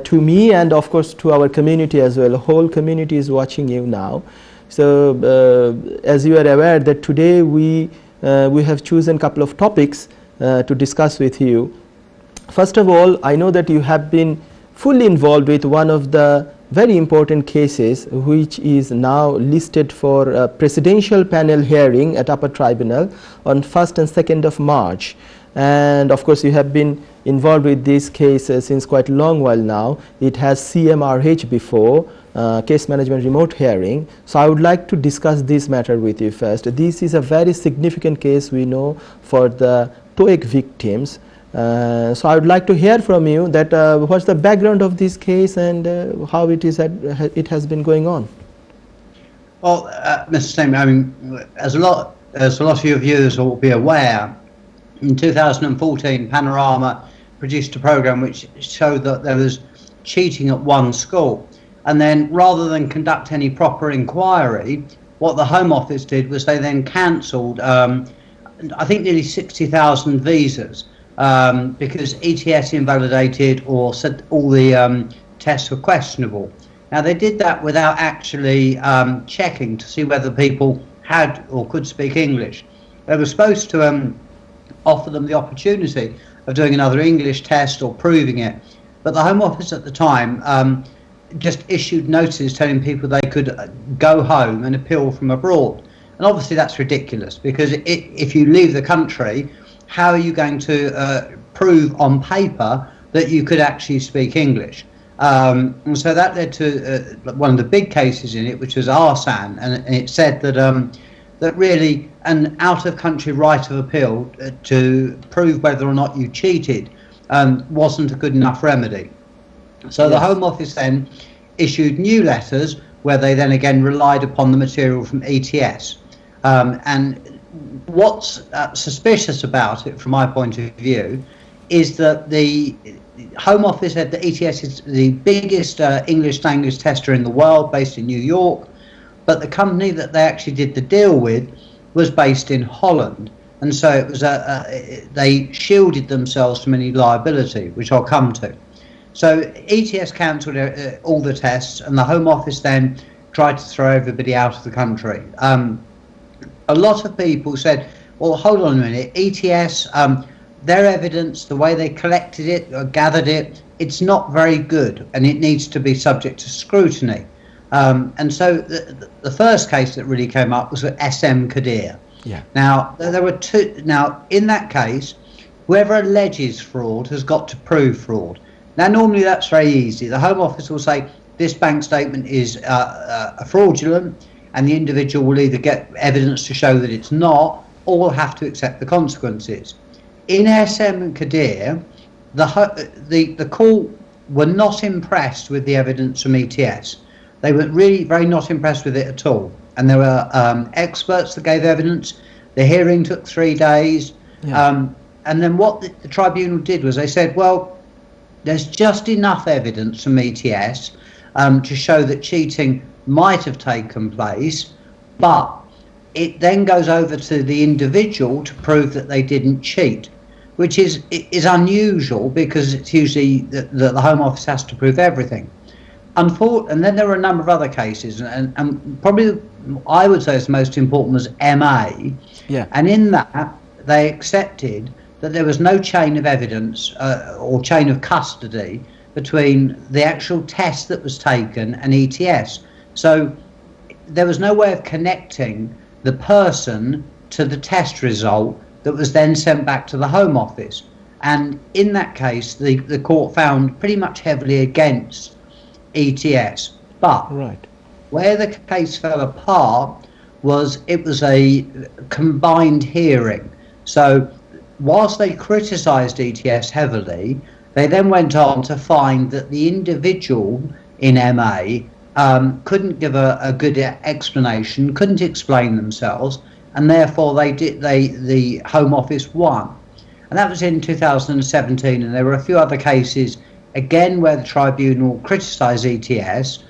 to me and of course to our community as well. The whole community is watching you now. So as you are aware that today we have chosen a couple of topics to discuss with you. First of all, I know that you have been fully involved with one of the very important cases which is now listed for a presidential panel hearing at Upper Tribunal on 1st and 2nd of March. And of course you have been involved with this case since quite a long while now. It has CMRH before, case management remote hearing. So I would like to discuss this matter with you first. This is a very significant case, we know, for the TOEIC victims. So I would like to hear from you that what's the background of this case and how it has been going on. Well, Mr. Salim, I mean, as a lot of your viewers will be aware, in 2014 Panorama produced a program which showed that there was cheating at one school, and then rather than conduct any proper inquiry, what the Home Office did was they then cancelled I think nearly 60,000 visas because ETS invalidated or said all the tests were questionable. Now, they did that without actually checking to see whether people had or could speak English. They were supposed to offer them the opportunity of doing another English test or proving it, but the Home Office at the time just issued notices telling people they could go home and appeal from abroad. And obviously that's ridiculous, because if you leave the country, how are you going to prove on paper that you could actually speak English? And so that led to one of the big cases in it, which was Arsan, and it said that that really an out-of-country right of appeal to prove whether or not you cheated wasn't a good enough remedy. So the Home Office then issued new letters where they then again relied upon the material from ETS. And what's suspicious about it, from my point of view, is that the Home Office said that ETS is the biggest English language tester in the world, based in New York, but the company that they actually did the deal with was based in Holland, and so it was they shielded themselves from any liability, which I'll come to. So ETS cancelled all the tests, and the Home Office then tried to throw everybody out of the country. A lot of people said, well, hold on a minute, ETS, their evidence, the way they collected it or gathered it, it's not very good, and it needs to be subject to scrutiny. And so the first case that really came up was with SM Kadir. Yeah. Now, there were two. Now, in that case, whoever alleges fraud has got to prove fraud. Now, normally that's very easy. The Home Office will say this bank statement is fraudulent, and the individual will either get evidence to show that it's not, or will have to accept the consequences. In SM and Kadir, the court were not impressed with the evidence from ETS. They were really very not impressed with it at all. And there were experts that gave evidence. The hearing took 3 days. Yeah. And then what the tribunal did was they said, well, there's just enough evidence from ETS to show that cheating might have taken place, but it then goes over to the individual to prove that they didn't cheat, which is unusual, because it's usually the Home Office has to prove everything. And then there were a number of other cases, and probably I would say the most important was MA. Yeah. And in that, they accepted that there was no chain of evidence or chain of custody between the actual test that was taken and ETS. So there was no way of connecting the person to the test result that was then sent back to the Home Office. And in that case, the court found pretty much heavily against ETS. But where the case fell apart was it was a combined hearing. So whilst they criticised ETS heavily, they then went on to find that the individual in MA couldn't give a good explanation, couldn't explain themselves, and therefore the Home Office won. And that was in 2017, and there were a few other cases again where the tribunal criticised ETS,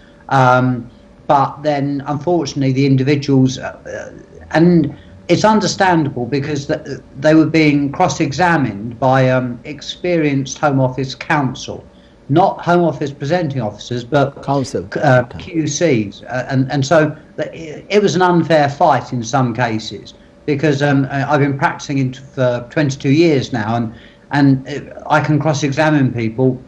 but then unfortunately the individuals, and it's understandable because they were being cross-examined by experienced Home Office counsel, not Home Office presenting officers, but counsel, QCs, and so it was an unfair fight in some cases, because I've been practicing for 22 years now, and I can cross-examine people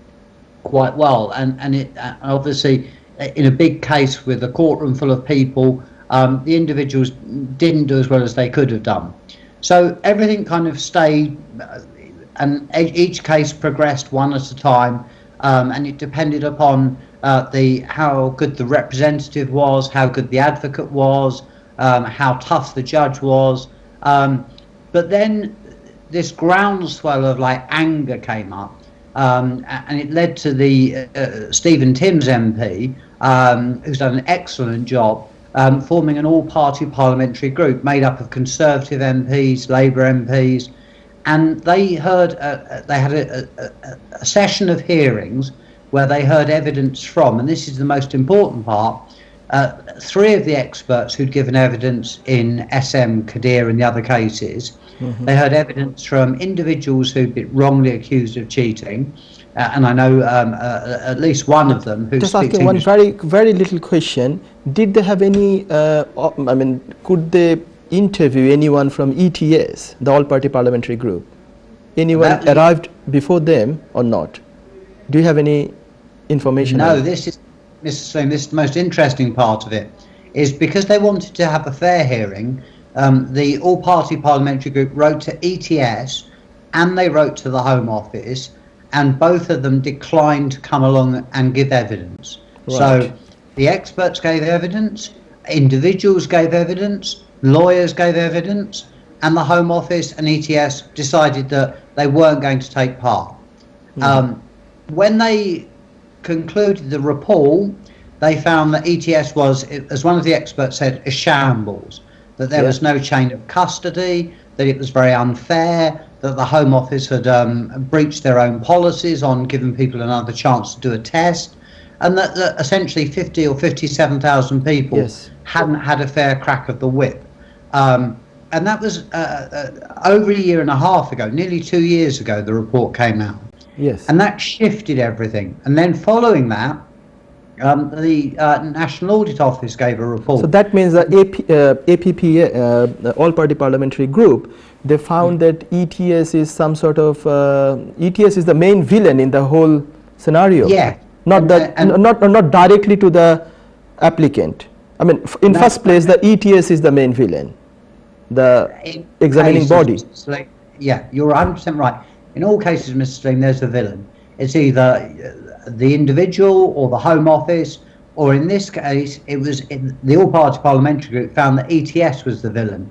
quite well, and it obviously in a big case with a courtroom full of people, the individuals didn't do as well as they could have done. So everything kind of stayed, and each case progressed one at a time, and it depended upon how good the representative was, how good the advocate was, how tough the judge was. But then this groundswell of anger came up. And it led to the Stephen Timms MP, who's done an excellent job, forming an all-party parliamentary group made up of Conservative MPs, Labour MPs, and they had a session of hearings where they heard evidence from, and this is the most important part, 3 of the experts who'd given evidence in SM, Kadir and the other cases. Mm-hmm. They heard evidence from individuals who'd been wrongly accused of cheating, and I know at least one of them who just speaks asking one English. very little question. Did they have any, could they interview anyone from ETS, the all-party parliamentary group? Anyone arrived before them or not? Do you have any information? No, this is, Mr. Salim, this is the most interesting part of it, is because they wanted to have a fair hearing, the all-party parliamentary group wrote to ETS and they wrote to the Home Office, and both of them declined to come along and give evidence. Right. So the experts gave evidence, individuals gave evidence, lawyers gave evidence, and the Home Office and ETS decided that they weren't going to take part. When they concluded the report, they found that ETS was, as one of the experts said, a shambles, that there was no chain of custody, that it was very unfair, that the Home Office had breached their own policies on giving people another chance to do a test, and that essentially 50 or 57,000 people hadn't had a fair crack of the whip. And that was over a year and a half ago, nearly 2 years ago, the report came out. Yes. And that shifted everything. And then following that, the National Audit Office gave a report. So that means the APPA, the All-Party Parliamentary Group, they found that ETS is some sort of, ETS is the main villain in the whole scenario. Yeah. Not not directly to the applicant. I mean, in first place, the ETS is the main villain, the examining body. Yeah, you're 100% right. In all cases, Mr. Salim, there's a villain. It's either the individual or the Home Office, or in this case, it was the all-party parliamentary group found that ETS was the villain.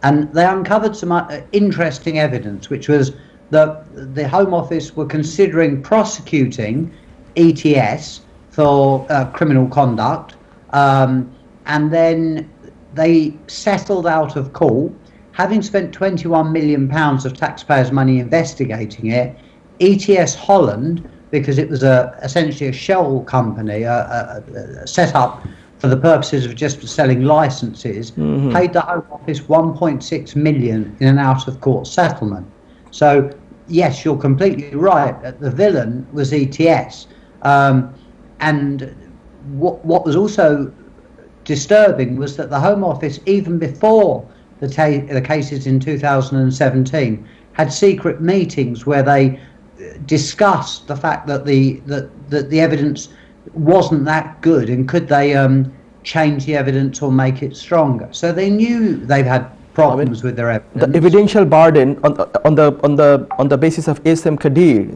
And they uncovered some interesting evidence, which was that the Home Office were considering prosecuting ETS for criminal conduct, and then they settled out of court, having spent £21 million of taxpayers' money investigating it. ETS Holland, because it was essentially a shell company set up for the purposes of just selling licenses, paid the Home Office 1.6 million in an out-of-court settlement. So yes, you're completely right. The villain was ETS, and what was also disturbing was that the Home Office, even before the cases in 2017, had secret meetings where they discussed the fact that the evidence wasn't that good, and could they change the evidence or make it stronger. So they knew they've had problems with their evidence. The evidential burden on the basis of SM Kadir,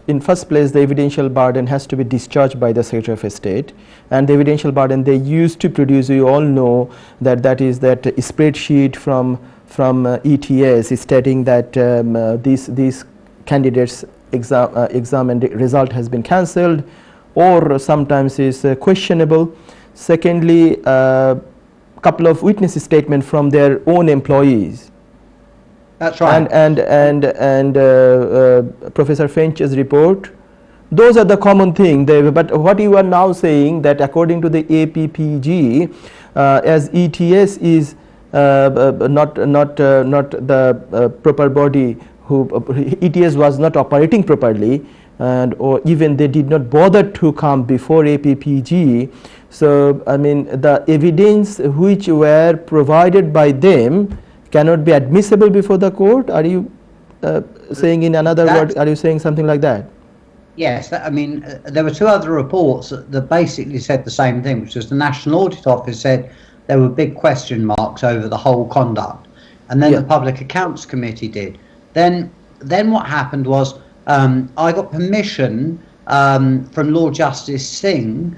in first place, the evidential burden has to be discharged by the Secretary of State, and the evidential burden they used to produce, you all know that is that spreadsheet from ETS stating that these candidates exam and result has been cancelled, or sometimes is questionable. Secondly, couple of witness statements from their own employees. That's right. And Professor Finch's report. Those are the common thing. But what you are now saying, that according to the APPG, as ETS is not the proper body, ETS was not operating properly, and or even they did not bother to come before APPG. So I mean, the evidence which were provided by them cannot be admissible before the court. Are you saying, in another word, are you saying something like that? Yes, I mean, there were two other reports that basically said the same thing, which was the National Audit Office said there were big question marks over the whole conduct, and then the Public Accounts Committee did. Then what happened was, I got permission from Lord Justice Singh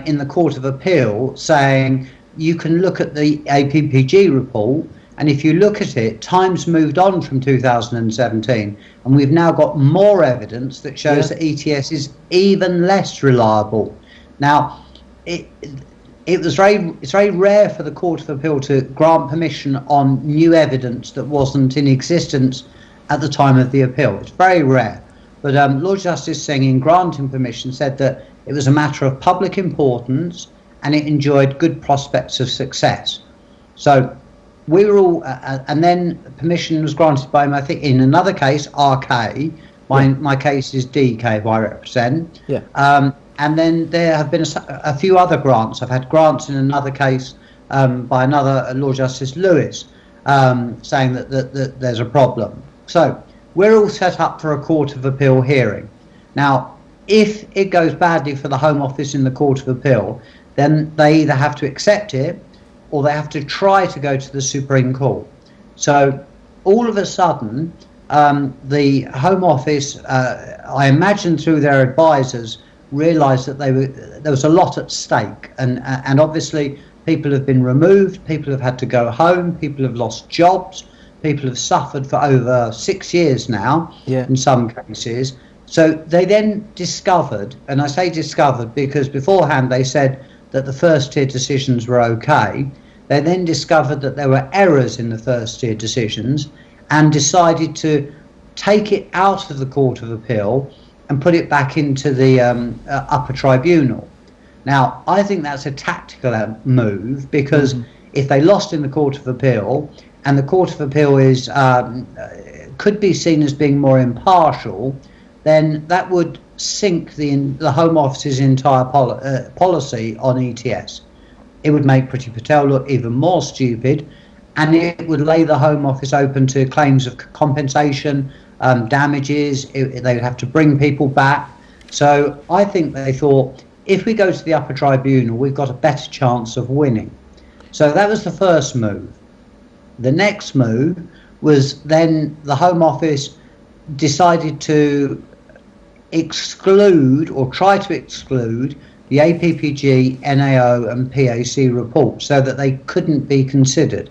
in the Court of Appeal, saying you can look at the APPG report, and if you look at it, time's moved on from 2017, and we've now got more evidence that shows that ETS is even less reliable. Now, it's very rare for the Court of Appeal to grant permission on new evidence that wasn't in existence at the time of the appeal. It's very rare. But Lord Justice Singh, in granting permission, said that it was a matter of public importance and it enjoyed good prospects of success. So we were all, and then permission was granted by him, I think, in another case, RK, My case is DK, who I represent. Yeah. And then there have been a few other grants. I've had grants in another case by another Lord Justice Lewis, saying that there's a problem. So we're all set up for a Court of Appeal hearing. Now, if it goes badly for the Home Office in the Court of Appeal, then they either have to accept it or they have to try to go to the Supreme Court. So all of a sudden, the Home Office, I imagine through their advisors, realised that there was a lot at stake, and obviously people have been removed, people have had to go home, people have lost jobs, people have suffered for over 6 years now, in some cases. So they then discovered, and I say discovered because beforehand they said that the first tier decisions were okay. They then discovered that there were errors in the first tier decisions and decided to take it out of the Court of Appeal and put it back into the upper tribunal. Now, I think that's a tactical move because if they lost in the Court of Appeal, and the Court of Appeal is could be seen as being more impartial, then that would sink the Home Office's entire policy on ETS. It would make Priti Patel look even more stupid, and it would lay the Home Office open to claims of compensation, damages. They would have to bring people back. So I think they thought, if we go to the upper tribunal, we've got a better chance of winning. So that was the first move. The next move was then the Home Office decided to exclude, or try to exclude, the APPG, NAO and PAC reports so that they couldn't be considered.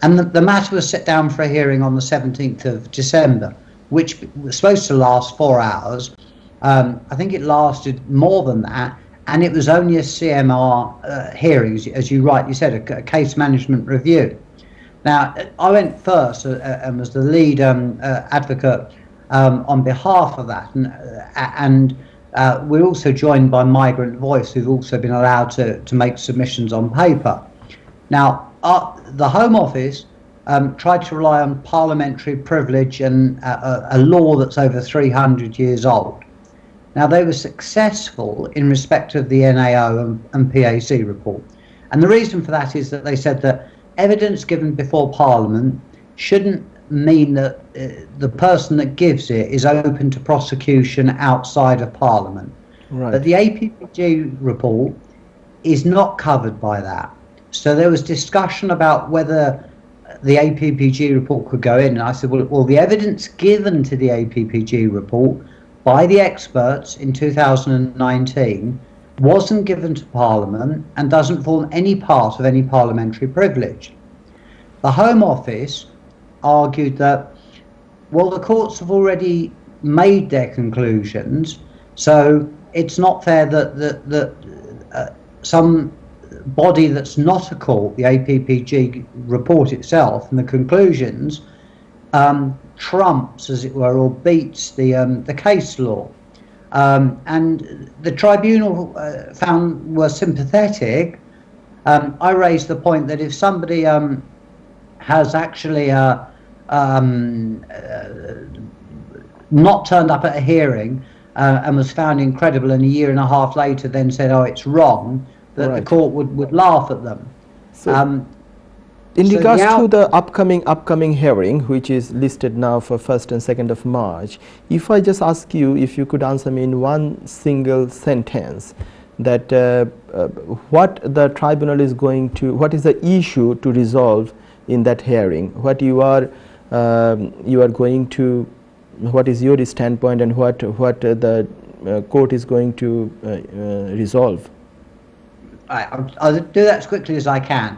And the matter was set down for a hearing on the 17th of December, which was supposed to last 4 hours. I think it lasted more than that, and it was only a CMR hearing, as you rightly said, a case management review. Now, I went first and was the lead advocate on behalf of that, and we're also joined by Migrant Voice, who've also been allowed to make submissions on paper. Now, the Home Office tried to rely on parliamentary privilege and a law that's over 300 years old. Now, they were successful in respect of the NAO and PAC report. And the reason for that is that they said that evidence given before Parliament shouldn't mean that the person that gives it is open to prosecution outside of Parliament. Right. But the APPG report is not covered by that. So there was discussion about whether the APPG report could go in. And I said, well, the evidence given to the APPG report by the experts in 2019 wasn't given to Parliament and doesn't form any part of any parliamentary privilege. The Home Office argued that, well, the courts have already made their conclusions, so it's not fair that some body that's not a court, the APPG report itself and the conclusions, trumps, as it were, or beats the case law. And the tribunal were sympathetic. I raised the point that if somebody has actually not turned up at a hearing and was found incredible, and a year and a half later then said, oh, it's wrong, that the court would laugh at them. So, in regards to the upcoming hearing, which is listed now for 1st and 2nd of March, if I just ask you if you could answer me in one single sentence, that what the tribunal is going to, what is the issue to resolve in that hearing, what you are going to, what is your standpoint, and what the court is going to resolve? I'll do that as quickly as I can.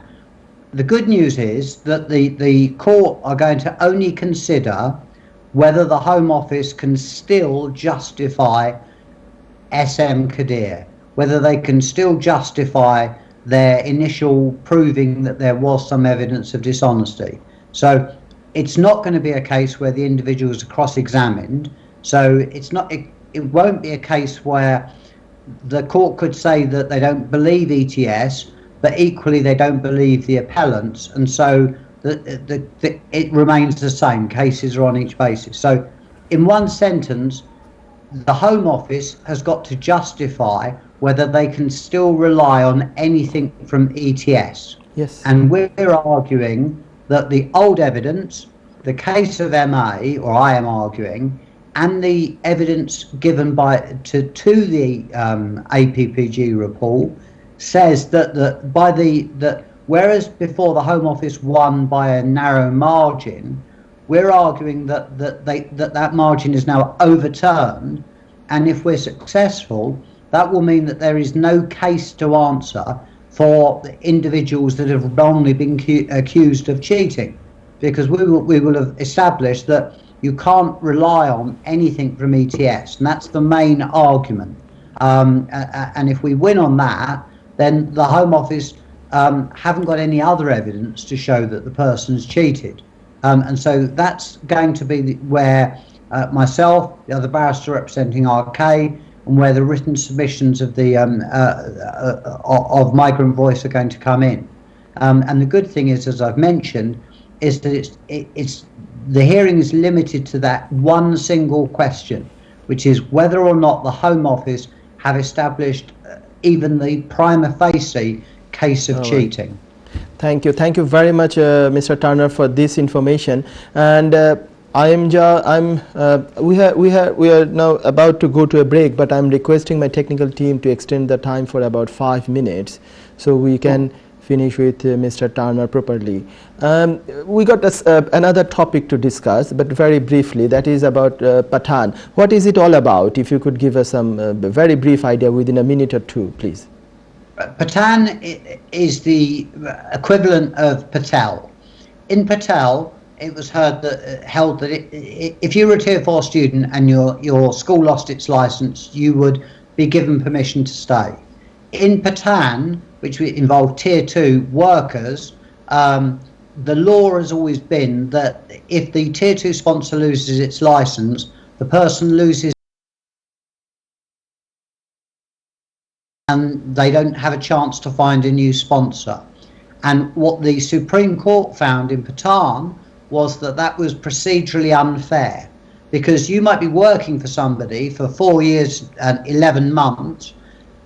The good news is that the court are going to only consider whether the Home Office can still justify SM Kadir, whether they can still justify their initial proving that there was some evidence of dishonesty. So it's not going to be a case where the individuals are cross-examined. So it won't be a case where the court could say that they don't believe ETS, but equally they don't believe the appellants, and so it remains the same. Cases are on each basis. So in one sentence, the Home Office has got to justify whether they can still rely on anything from ETS. Yes. And we're arguing that the old evidence, the case of MA, or I am arguing, and the evidence given to the APPG report says that whereas before the Home Office won by a narrow margin, we're arguing that margin is now overturned, and if we're successful, that will mean that there is no case to answer for the individuals that have wrongly been accused of cheating, because we will have established that you can't rely on anything from ETS, and that's the main argument. And if we win on that, then the Home Office haven't got any other evidence to show that the person's cheated. And so that's going to be where myself, the other barrister representing RK, and where the written submissions of the of Migrant Voice are going to come in. And the good thing is, as I've mentioned, is that the hearing is limited to that one single question, which is whether or not the Home Office have established even the prima facie case of cheating. Thank you very much, Mr. Turner, for this information. And we are now about to go to a break, but I'm requesting my technical team to extend the time for about 5 minutes, so we can finish with Mr. Turner properly. We got another topic to discuss, but very briefly, that is about Pathan. What is it all about? If you could give us some very brief idea within a minute or two, please. Pathan is the equivalent of Patel. In Patel, it was held that if you were a Tier 4 student and your school lost its licence, you would be given permission to stay. In Pathan, which involved Tier 2 workers, the law has always been that if the Tier 2 sponsor loses its licence, the person loses and they don't have a chance to find a new sponsor. And what the Supreme Court found in Pathan was that was procedurally unfair, because you might be working for somebody for 4 years and 11 months,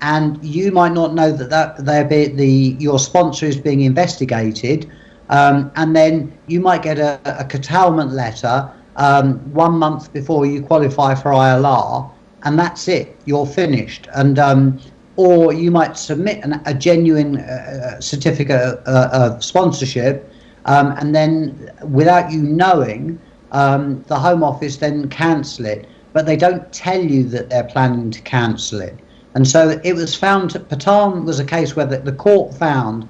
and you might not know that your sponsor is being investigated, and then you might get a curtailment letter 1 month before you qualify for ILR, and that's it, you're finished. And or you might submit a genuine certificate of sponsorship, and then without you knowing, the Home Office then cancel it, but they don't tell you that they're planning to cancel it. And so it was found, Pathan was a case where the court found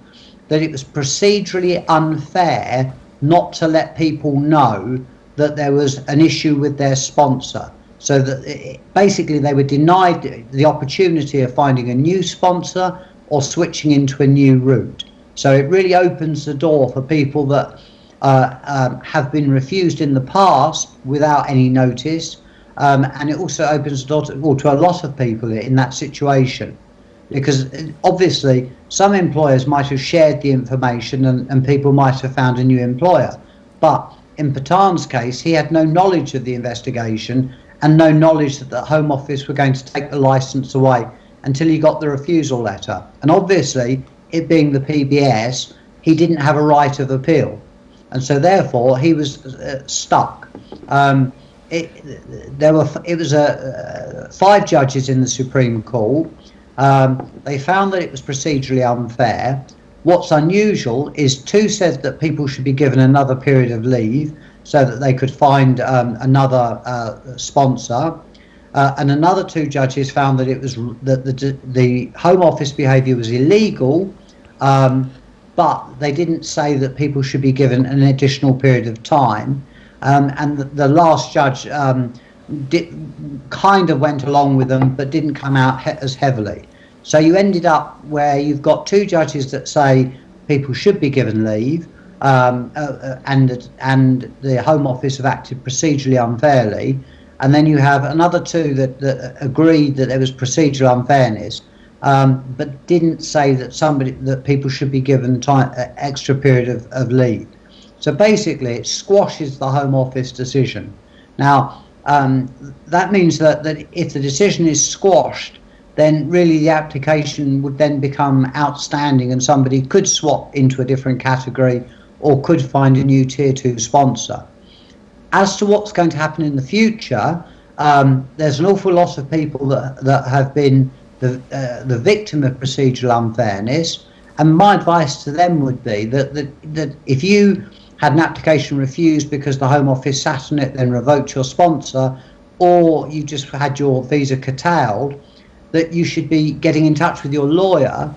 that it was procedurally unfair not to let people know that there was an issue with their sponsor. So that basically they were denied the opportunity of finding a new sponsor or switching into a new route. So it really opens the door for people that have been refused in the past without any notice, and it also opens the door to a lot of people in that situation, because obviously some employers might have shared the information and people might have found a new employer, but in Pathan's case he had no knowledge of the investigation and no knowledge that the Home Office were going to take the licence away until he got the refusal letter. And obviously, it being the PBS, he didn't have a right of appeal. And so therefore, he was stuck. It was 5 judges in the Supreme Court. They found that it was procedurally unfair. What's unusual is 2 said that people should be given another period of leave so that they could find another sponsor, and another 2 judges found that it was the Home Office behaviour was illegal, but they didn't say that people should be given an additional period of time, and the last judge kind of went along with them but didn't come out as heavily. So you ended up where you've got 2 judges that say people should be given leave, and the Home Office have acted procedurally unfairly, and then you have another 2 that agreed that there was procedural unfairness, but didn't say that people should be given extra period of leave. So basically, it squashes the Home Office decision. Now, that means that if the decision is squashed, then really the application would then become outstanding and somebody could swap into a different category or could find a new tier 2 sponsor. As to what's going to happen in the future, there's an awful lot of people that have been the victim of procedural unfairness, and my advice to them would be that if you had an application refused because the Home Office sat on it, then revoked your sponsor, or you just had your visa curtailed, that you should be getting in touch with your lawyer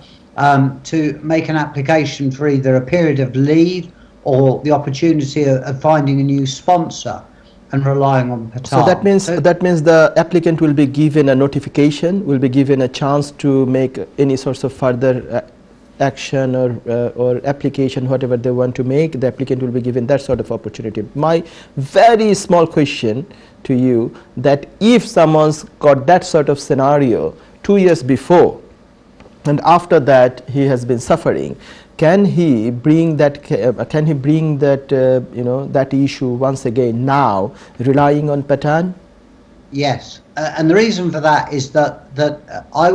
to make an application for either a period of leave or the opportunity of finding a new sponsor and relying on Patal. So that means the applicant will be given a notification, will be given a chance to make any sorts of further action or application, whatever they want to make. The applicant will be given that sort of opportunity. My very small question to you, that if someone's got that sort of scenario 2 years before and after that he has been suffering, can he bring that that issue once again now, relying on Patan? Yes, and the reason for that is that I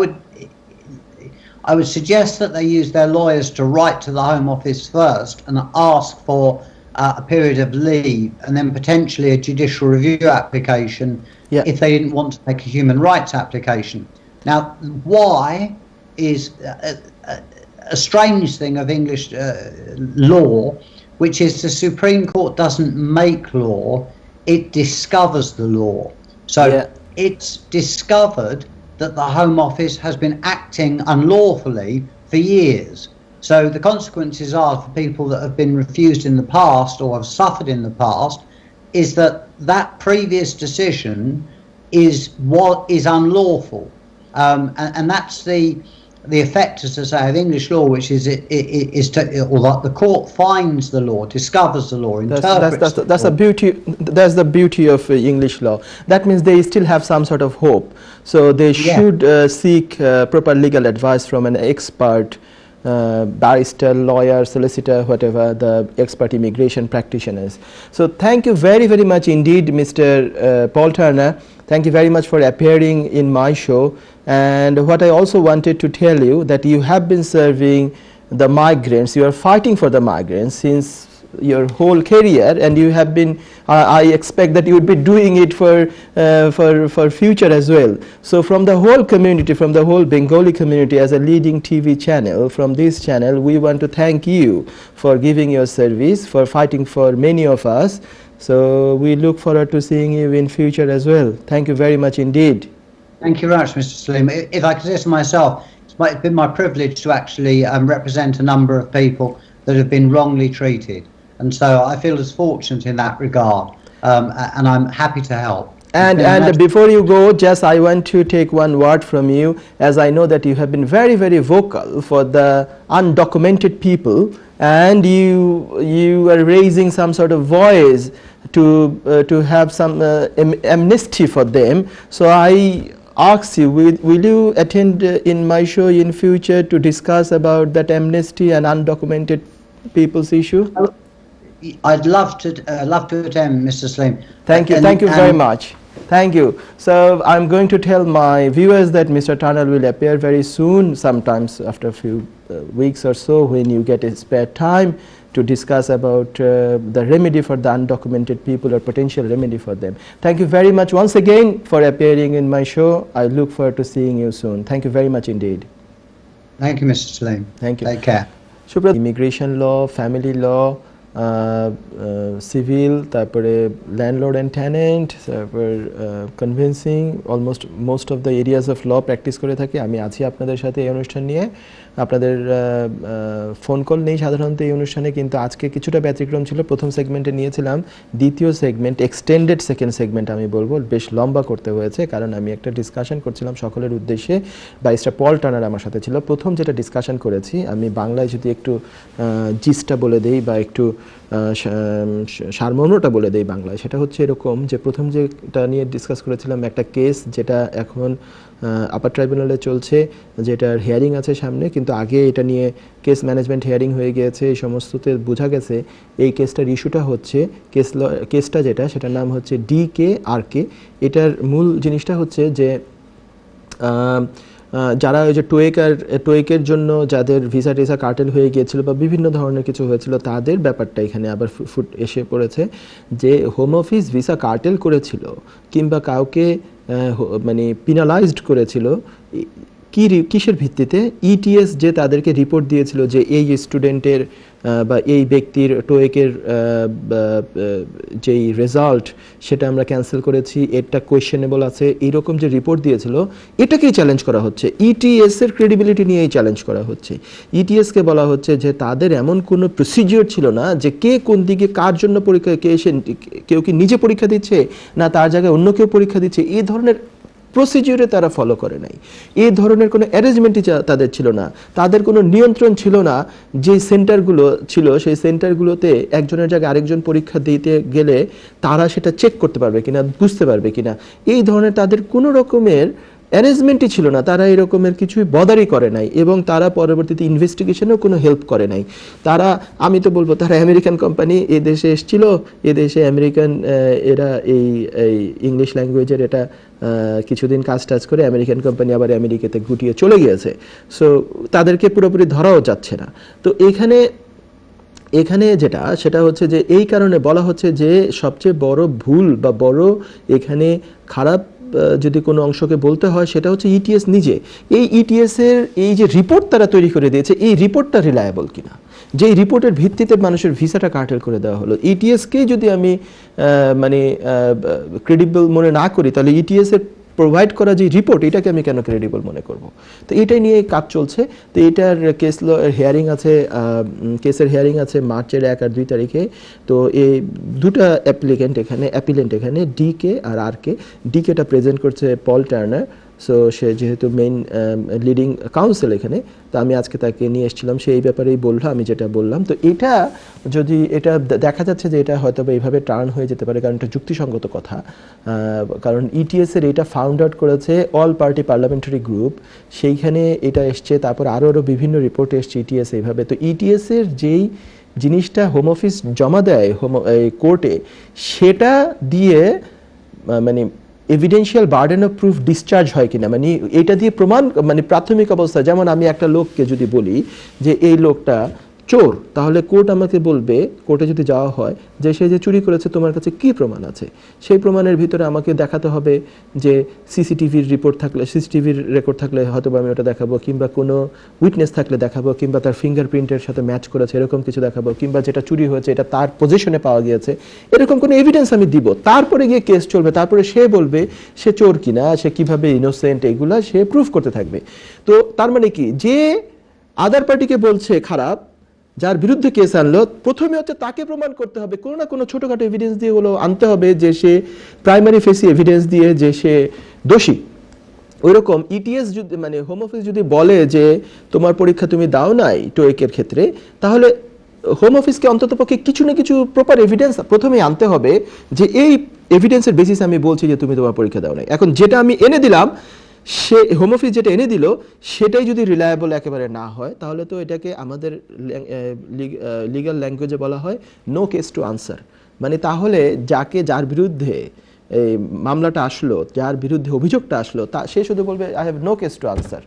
would suggest that they use their lawyers to write to the Home Office first and ask for a period of leave and then potentially a judicial review application if they didn't want to make a human rights application. Now, why is a strange thing of English law, which is the Supreme Court doesn't make law, it discovers the law. So it's discovered that the Home Office has been acting unlawfully for years. So the consequences are for people that have been refused in the past or have suffered in the past is that previous decision is unlawful. And that's the effect, as I say, of English law, which is the court finds the law, discovers the law, interprets that's the beauty. That's the beauty of English law. That means they still have some sort of hope. So they should seek proper legal advice from an expert, barrister, lawyer, solicitor, whatever the expert immigration practitioners. So thank you very, very much indeed, Mr. Paul Turner. Thank you very much for appearing in my show. And what I also wanted to tell you, that you have been serving the migrants, you are fighting for the migrants since your whole career, and you have been, I expect that you would be doing it for future as well. So from the whole community, from the whole Bengali community, as a leading TV channel, from this channel, we want to thank you for giving your service, for fighting for many of us. So we look forward to seeing you in future as well. Thank you very much indeed. Thank you very much, Mr. Salim. If I could say so myself, it's been my privilege to actually represent a number of people that have been wrongly treated. And so I feel as fortunate in that regard, and I'm happy to help. And before you go, just I want to take one word from you, as I know that you have been very, very vocal for the undocumented people, and you are raising some sort of voice to have some amnesty for them. So I ask you, will you attend in my show in future to discuss about that amnesty and undocumented people's issue? I'd love to attend, Mr. Salim. Thank you very much. Thank you. So I'm going to tell my viewers that Mr. Turner will appear very soon, sometimes after a few weeks or so, when you get a spare time, to discuss about the remedy for the undocumented people or potential remedy for them. Thank you very much once again for appearing in my show. I look forward to seeing you soon. Thank you very much indeed. Thank you, Mr. Salim. Thank you. Take care. Immigration law, family law, civil, তারপরে landlord and tenant, তারপর convincing, almost most of the areas of law practice করে থাকি। আমি আছি আপনাদের সাথে এই অনুষ্ঠান নিয়ে। আপনাদের ফোন কল নেই সাধারণত এই অনুষ্ঠানে, কিন্তু আজকে কিছুটা ব্যতিক্রম ছিল। প্রথম সেগমেন্টে নিয়েছিলাম, দ্বিতীয় সেগমেন্ট এক্সটেন্ডেড সেকেন্ড সেগমেন্ট আমি বলবো বেশ লম্বা করতে হয়েছে, কারণ আমি একটা ডিসকাশন করছিলাম সকলের উদ্দেশ্যে। ব্যারিস্টার পল টার্নার আমার সাথে ছিল। প্রথম যেটা ডিসকাশন করেছি, আমি বাংলায় যদি একটু জিসটা বলে দেই বা একটু সারমর্মটা বলে দেই বাংলায়। সেটা হচ্ছে এরকম যে প্রথম যেটা নিয়ে ডিসকাস করেছিলাম একটা কেস যেটা এখন আপার ট্রাইব্যুনালে চলছে, যেটার হিয়ারিং আছে সামনে, কিন্তু আগে এটা নিয়ে কেস ম্যানেজমেন্ট হিয়ারিং হয়ে গিয়েছে। এই সমস্ততে বোঝা গেছে এই কেসটার ইস্যুটা হচ্ছে কেসটা যেটা সেটার নাম হচ্ছে DK-RK। এটার মূল জিনিসটা হচ্ছে যে যারা ওই যে টোয়েকের জন্য যাদের ভিসা টিসা কার্টেল হয়ে গিয়েছিল বা বিভিন্ন ধরনের কিছু হয়েছিল তাদের ব্যাপারটা এখানে আবার ফুট এসে পড়েছে, যে হোম অফিস ভিসা কার্টেল করেছিল কিংবা কাউকে মানে পিনালাইজড করেছিল কিসের ভিত্তিতে? ETS যে তাদেরকে রিপোর্ট দিয়েছিল যে এই স্টুডেন্টের বা এই ব্যক্তির টোয়েকের যেই রেজাল্ট সেটা আমরা ক্যান্সেল করেছি, এটা কোয়েশ্চেনেবল আছে, এইরকম যে রিপোর্ট দিয়েছিল এটাকেই চ্যালেঞ্জ করা হচ্ছে। ETS এর ক্রেডিবিলিটি নিয়েই চ্যালেঞ্জ করা হচ্ছে। ETSকে বলা হচ্ছে যে তাদের এমন কোনো প্রসিজিওর ছিল না যে কে কোন দিকে কার জন্য পরীক্ষা, কেউ কি নিজে পরীক্ষা দিচ্ছে না তার জায়গায় অন্য কেউ পরীক্ষা দিচ্ছে, এই ধরনের প্রসিজিওরে তারা ফলো করে নাই। এই ধরনের কোনো অ্যারেঞ্জমেন্টই তাদের ছিল না, তাদের কোনো নিয়ন্ত্রণ ছিল না। যে সেন্টারগুলো ছিল সেই সেন্টারগুলোতে একজনের জায়গায় আরেকজন পরীক্ষা দিতে গেলে তারা সেটা চেক করতে পারবে কিনা, বুঝতে পারবে কিনা, এই ধরনের তাদের কোনো রকমের অ্যারেঞ্জমেন্টই ছিল না। তারা এরকমের কিছুই বদারই করে নাই এবং তারা পরবর্তীতে ইনভেস্টিগেশনেও কোনো হেল্প করে নাই। তারা, আমি তো বলবো তারা আমেরিকান কোম্পানি, এ দেশে এসেছিল, এ দেশে আমেরিকান এরা এই ইংলিশ ল্যাঙ্গুয়েজের এটা কিছুদিন কাজ টাজ করে আমেরিকান কোম্পানি আবার আমেরিকাতে গুটিয়ে চলে গিয়েছে। সো তাদেরকে পুরোপুরি ধরাও যাচ্ছে না। তো এখানে যেটা সেটা হচ্ছে যে এই কারণে বলা হচ্ছে যে সবচেয়ে বড় ভুল বা বড় এখানে খারাপ যদি কোনো অংশকে বলতে হয় সেটা হচ্ছে ETS নিজে। এই ETS এর এই যে রিপোর্ট তারা তৈরি করে দিয়েছে, এই রিপোর্টটা রিলায়েবল কিনা, যে রিপোর্টের ভিত্তিতে মানুষের ভিসাটা কার্টেল করে দেওয়া হলো। ETSকে যদি আমি মানে ক্রেডিবল মনে না করি তাহলে ETS এর প্রোভাইড করা যে রিপোর্ট এটাকে আমি কেন ক্রেডিবল মনে করব? তো এটাই নিয়ে কাজ চলছে। তো এটার হিয়ারিং আছে, কেসের হিয়ারিং আছে মার্চের 1 আর 2 তারিখে। তো এই দুটা অ্যাপ্লিকেন্ট এখানে DK আর RK। DKটা প্রেজেন্ট করছে পল টার্নার। সো সে যেহেতু মেইন লিডিং কাউন্সিল এখানে, তো আমি আজকে তাকে নিয়ে এসেছিলাম, সে এই ব্যাপারেই বললো আমি যেটা বললাম। তো এটা যদি এটা দেখা যাচ্ছে যে এটা হয়তো এইভাবে টার্ন হয়ে যেতে পারে, কারণ এটা যুক্তিসঙ্গত কথা। কারণ ETS এর এটা ফাউন্ড আউট করেছে অল পার্টি পার্লামেন্টারি গ্রুপ, সেইখানে এটা এসছে। তারপর আরও বিভিন্ন রিপোর্ট এসছে ETS এইভাবে। তো ETS এর যেই জিনিসটা হোম অফিস জমা দেয় কোর্টে, সেটা দিয়ে মানে evidential burden of proof discharge হয় কিনা, মানে এটা দিয়ে প্রমাণ, মানে প্রাথমিক অবস্থা, যেমন আমি একটা লোককে যদি বলি যে এই লোকটা চোর, তাহলে কোর্ট আমাকে বলবে, কোর্টে যদি যাওয়া হয় যে সে যে চুরি করেছে তোমার কাছে কি প্রমাণ আছে, সেই প্রমাণের ভিতরে আমাকে দেখাতে হবে যে সিসিটিভির রেকর্ড থাকলে হয়তো আমি ওটা দেখাবো, কিংবা কোনো উইটনেস থাকলে দেখাবো, কিংবা তার ফিঙ্গারপ্রিন্টের সাথে ম্যাচ করেছে এরকম কিছু দেখাবো, কিংবা যেটা চুরি হয়েছে এটা তার পজিশনে পাওয়া গিয়েছে, এরকম কোনো এভিডেন্স আমি দিব। তারপরে গিয়ে কেস চলবে, তারপরে সে বলবে সে চোর কিনা, সে কিভাবে ইনোসেন্ট, এগুলা সে প্রুফ করতে থাকবে। তো তার মানে কি, যে আদার পার্টিকে বলছে খারাপ, যার বিরুদ্ধে কেস আনলো, প্রথমে হচ্ছে তাকে প্রমাণ করতে হবে, কোনো না কোনো ছোটখাটো এভিডেন্স দিয়ে হলো আনতে হবে যে সে প্রাইমারি ফেসি এভিডেন্স দিয়ে যে সে দোষী। ওইরকম ETS যদি, মানে হোম অফিস যদি বলে যে তোমার পরীক্ষা তুমি দাও নাই টোয়েকের ক্ষেত্রে, তাহলে হোম অফিসকে অন্ততপক্ষে কিছু না কিছু প্রপার এভিডেন্স প্রথমেই আনতে হবে যে এই এভিডেন্সের বেসিসে আমি বলছি যে তুমি তোমার পরীক্ষা দাও নাই। এখন যেটা আমি এনে দিলাম, সে হোম অফিস যেটা এনে দিল সেটাই যদি রিলায়েবল একেবারে না হয়, তাহলে তো এটাকে আমাদের লিগ্যাল ল্যাঙ্গুয়েজে বলা হয় নো কেস টু আনসার। মানে তাহলে যার বিরুদ্ধে এই মামলাটা আসলো, যার বিরুদ্ধে অভিযোগটা আসলো, সে শুধু বলবে I have no case to answer.